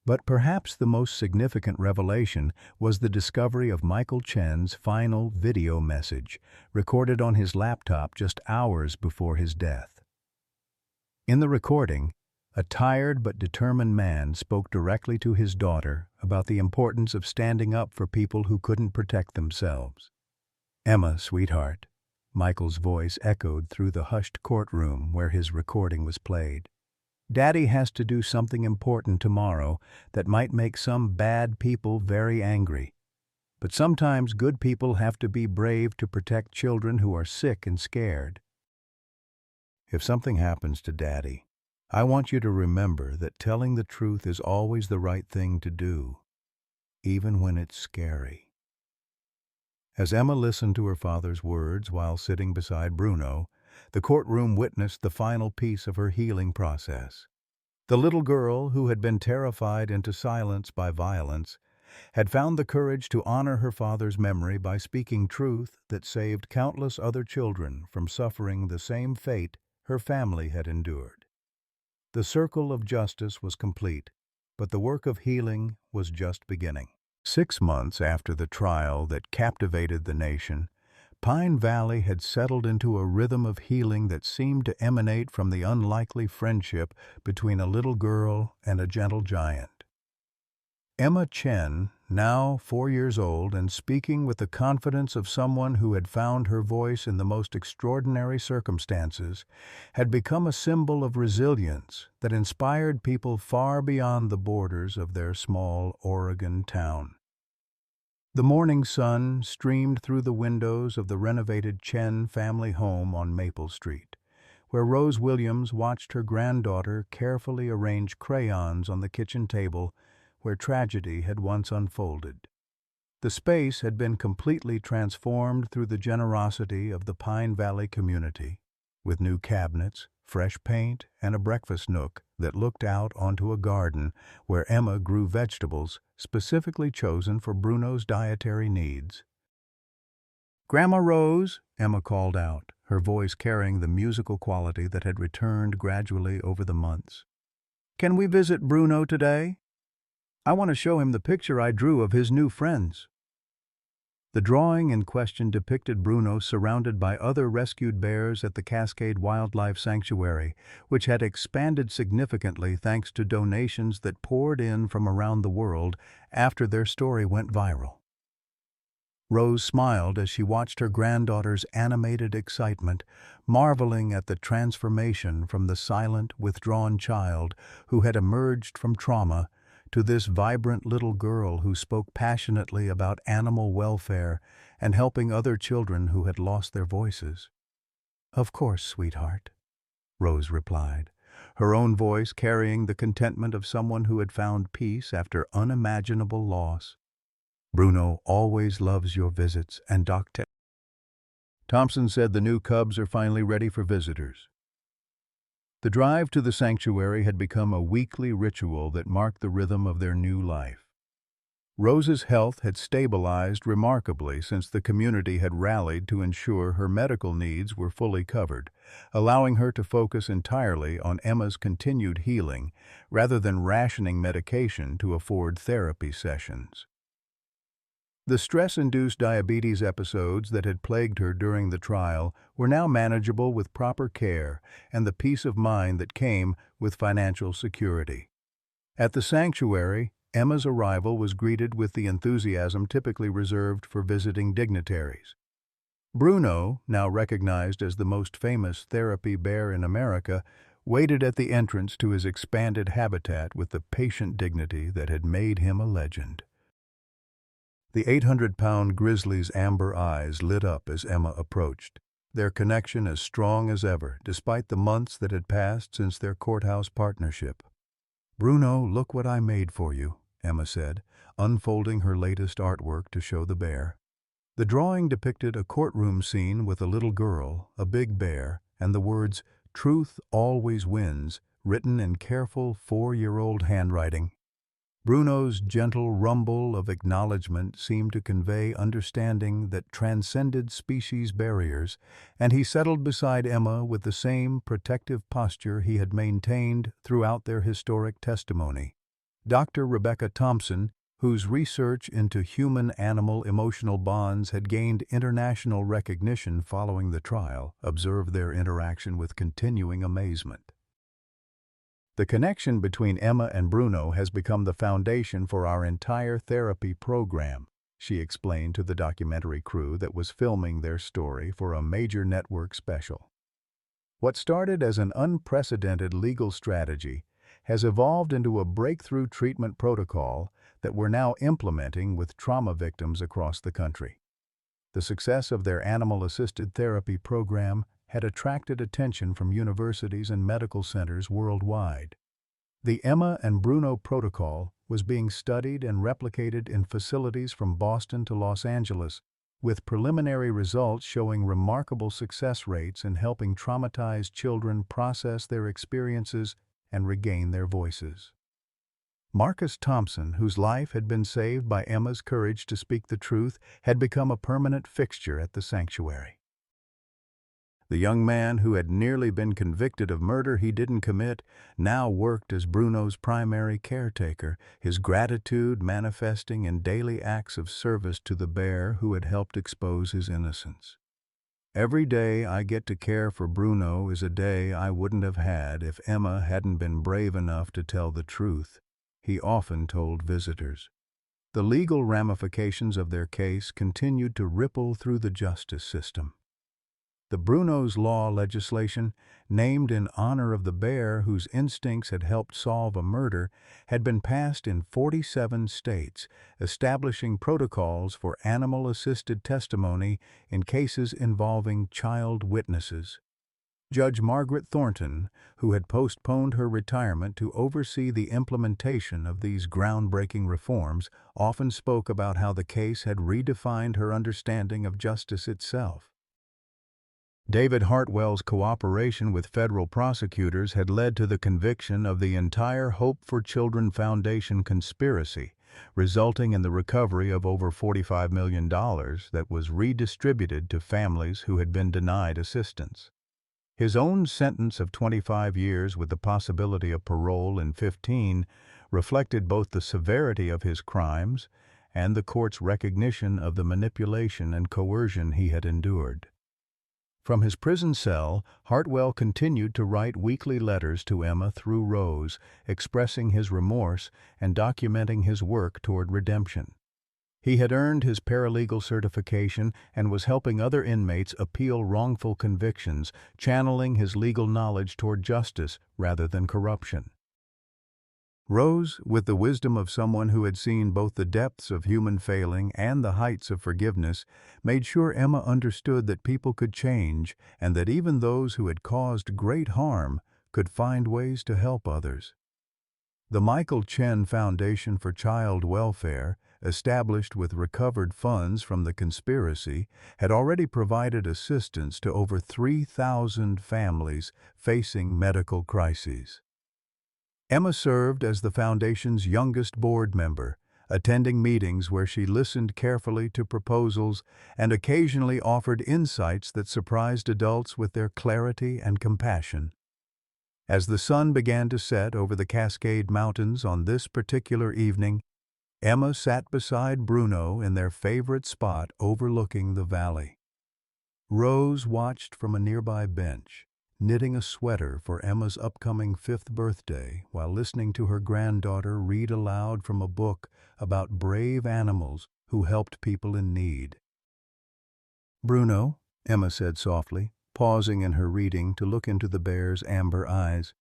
S1: But perhaps the most significant revelation was the discovery of Michael Chen's final video message, recorded on his laptop just hours before his death. In the recording, a tired but determined man spoke directly to his daughter about the importance of standing up for people who couldn't protect themselves. "Emma, sweetheart," Michael's voice echoed through the hushed courtroom where his recording was played. "Daddy has to do something important tomorrow that might make some bad people very angry. But sometimes good people have to be brave to protect children who are sick and scared. If something happens to Daddy, I want you to remember that telling the truth is always the right thing to do, even when it's scary." As Emma listened to her father's words while sitting beside Bruno, the courtroom witnessed the final piece of her healing process. The little girl, who had been terrified into silence by violence, had found the courage to honor her father's memory by speaking truth that saved countless other children from suffering the same fate her family had endured. The circle of justice was complete, but the work of healing was just beginning. 6 months after the trial that captivated the nation, Pine Valley had settled into a rhythm of healing that seemed to emanate from the unlikely friendship between a little girl and a gentle giant. Emma Chen, now 4 years old and speaking with the confidence of someone who had found her voice in the most extraordinary circumstances, had become a symbol of resilience that inspired people far beyond the borders of their small Oregon town. The morning sun streamed through the windows of the renovated Chen family home on Maple Street, where Rose Williams watched her granddaughter carefully arrange crayons on the kitchen table where tragedy had once unfolded. The space had been completely transformed through the generosity of the Pine Valley community, with new cabinets, fresh paint, and a breakfast nook that looked out onto a garden where Emma grew vegetables specifically chosen for Bruno's dietary needs. "Grandma Rose," Emma called out, her voice carrying the musical quality that had returned gradually over the months. "Can we visit Bruno today? I want to show him the picture I drew of his new friends." The drawing in question depicted Bruno surrounded by other rescued bears at the Cascade Wildlife Sanctuary, which had expanded significantly thanks to donations that poured in from around the world after their story went viral. Rose smiled as she watched her granddaughter's animated excitement, marveling at the transformation from the silent, withdrawn child who had emerged from trauma to this vibrant little girl who spoke passionately about animal welfare and helping other children who had lost their voices. "Of course, sweetheart," Rose replied, her own voice carrying the contentment of someone who had found peace after unimaginable loss. "Bruno always loves your visits, and Dr. Thompson said the new cubs are finally ready for visitors." The drive to the sanctuary had become a weekly ritual that marked the rhythm of their new life. Rose's health had stabilized remarkably since the community had rallied to ensure her medical needs were fully covered, allowing her to focus entirely on Emma's continued healing rather than rationing medication to afford therapy sessions. The stress-induced diabetes episodes that had plagued her during the trial were now manageable with proper care and the peace of mind that came with financial security. At the sanctuary, Emma's arrival was greeted with the enthusiasm typically reserved for visiting dignitaries. Bruno, now recognized as the most famous therapy bear in America, waited at the entrance to his expanded habitat with the patient dignity that had made him a legend. The 800-pound grizzly's amber eyes lit up as Emma approached, their connection as strong as ever, despite the months that had passed since their courthouse partnership. "Bruno, look what I made for you," Emma said, unfolding her latest artwork to show the bear. The drawing depicted a courtroom scene with a little girl, a big bear, and the words, "Truth always wins," written in careful 4-year-old handwriting. Bruno's gentle rumble of acknowledgement seemed to convey understanding that transcended species barriers, and he settled beside Emma with the same protective posture he had maintained throughout their historic testimony. Dr. Rebecca Thompson, whose research into human-animal emotional bonds had gained international recognition following the trial, observed their interaction with continuing amazement. "The connection between Emma and Bruno has become the foundation for our entire therapy program," she explained to the documentary crew that was filming their story for a major network special. "What started as an unprecedented legal strategy has evolved into a breakthrough treatment protocol that we're now implementing with trauma victims across the country." The success of their animal-assisted therapy program had attracted attention from universities and medical centers worldwide. The Emma and Bruno protocol was being studied and replicated in facilities from Boston to Los Angeles, with preliminary results showing remarkable success rates in helping traumatized children process their experiences and regain their voices. Marcus Thompson, whose life had been saved by Emma's courage to speak the truth, had become a permanent fixture at the sanctuary. The young man who had nearly been convicted of murder he didn't commit now worked as Bruno's primary caretaker, his gratitude manifesting in daily acts of service to the bear who had helped expose his innocence. "Every day I get to care for Bruno is a day I wouldn't have had if Emma hadn't been brave enough to tell the truth," he often told visitors. The legal ramifications of their case continued to ripple through the justice system. The Bruno's Law legislation, named in honor of the bear whose instincts had helped solve a murder, had been passed in 47 states, establishing protocols for animal-assisted testimony in cases involving child witnesses. Judge Margaret Thornton, who had postponed her retirement to oversee the implementation of these groundbreaking reforms, often spoke about how the case had redefined her understanding of justice itself. David Hartwell's cooperation with federal prosecutors had led to the conviction of the entire Hope for Children Foundation conspiracy, resulting in the recovery of over $45 million that was redistributed to families who had been denied assistance. His own sentence of 25 years with the possibility of parole in 15 reflected both the severity of his crimes and the court's recognition of the manipulation and coercion he had endured. From his prison cell, Hartwell continued to write weekly letters to Emma through Rose, expressing his remorse and documenting his work toward redemption. He had earned his paralegal certification and was helping other inmates appeal wrongful convictions, channeling his legal knowledge toward justice rather than corruption. Rose, with the wisdom of someone who had seen both the depths of human failing and the heights of forgiveness, made sure Emma understood that people could change and that even those who had caused great harm could find ways to help others. The Michael Chen Foundation for Child Welfare, established with recovered funds from the conspiracy, had already provided assistance to over 3,000 families facing medical crises. Emma served as the foundation's youngest board member, attending meetings where she listened carefully to proposals and occasionally offered insights that surprised adults with their clarity and compassion. As the sun began to set over the Cascade Mountains on this particular evening, Emma sat beside Bruno in their favorite spot overlooking the valley. Rose watched from a nearby bench, knitting a sweater for Emma's upcoming 5th birthday while listening to her granddaughter read aloud from a book about brave animals who helped people in need. "Bruno," Emma said softly, pausing in her reading to look into the bear's amber eyes,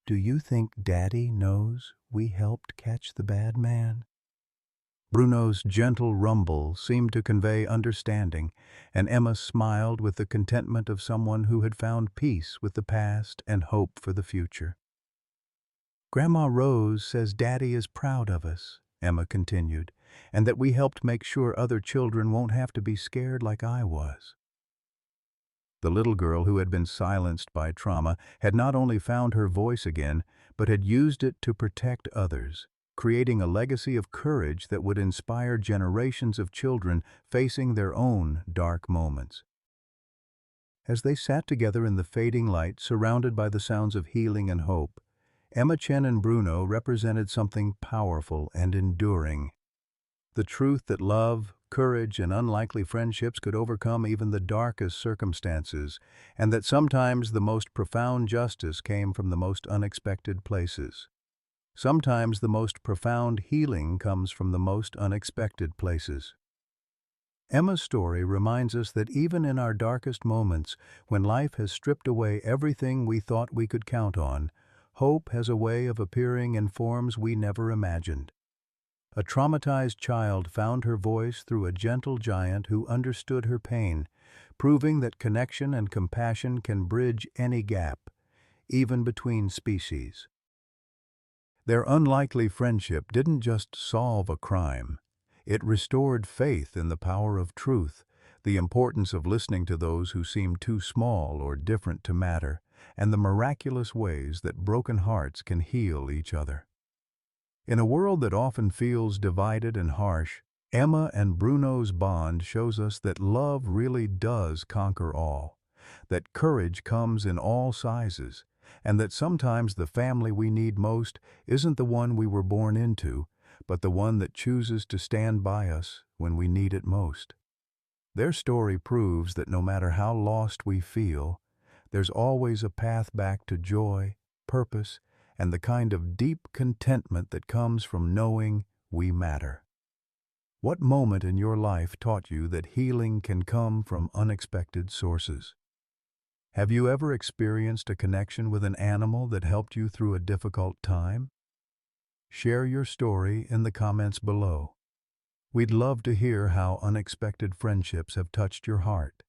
S1: "do you think Daddy knows we helped catch the bad man?" Bruno's gentle rumble seemed to convey understanding, and Emma smiled with the contentment of someone who had found peace with the past and hope for the future. "Grandma Rose says Daddy is proud of us," Emma continued, "and that we helped make sure other children won't have to be scared like I was." The little girl who had been silenced by trauma had not only found her voice again, but had used it to protect others, creating a legacy of courage that would inspire generations of children facing their own dark moments. As they sat together in the fading light, surrounded by the sounds of healing and hope, Emma Chen and Bruno represented something powerful and enduring. The truth that love, courage, and unlikely friendships could overcome even the darkest circumstances, and that sometimes the most profound justice came from the most unexpected places. Sometimes the most profound healing comes from the most unexpected places. Emma's story reminds us that even in our darkest moments, when life has stripped away everything we thought we could count on, hope has a way of appearing in forms we never imagined. A traumatized child found her voice through a gentle giant who understood her pain, proving that connection and compassion can bridge any gap, even between species. Their unlikely friendship didn't just solve a crime. It restored faith in the power of truth, the importance of listening to those who seem too small or different to matter, and the miraculous ways that broken hearts can heal each other. In a world that often feels divided and harsh, Emma and Bruno's bond shows us that love really does conquer all, that courage comes in all sizes, and that sometimes the family we need most isn't the one we were born into, but the one that chooses to stand by us when we need it most. Their story proves that no matter how lost we feel, there's always a path back to joy, purpose, and the kind of deep contentment that comes from knowing we matter. What moment in your life taught you that healing can come from unexpected sources? Have you ever experienced a connection with an animal that helped you through a difficult time? Share your story in the comments below. We'd love to hear how unexpected friendships have touched your heart.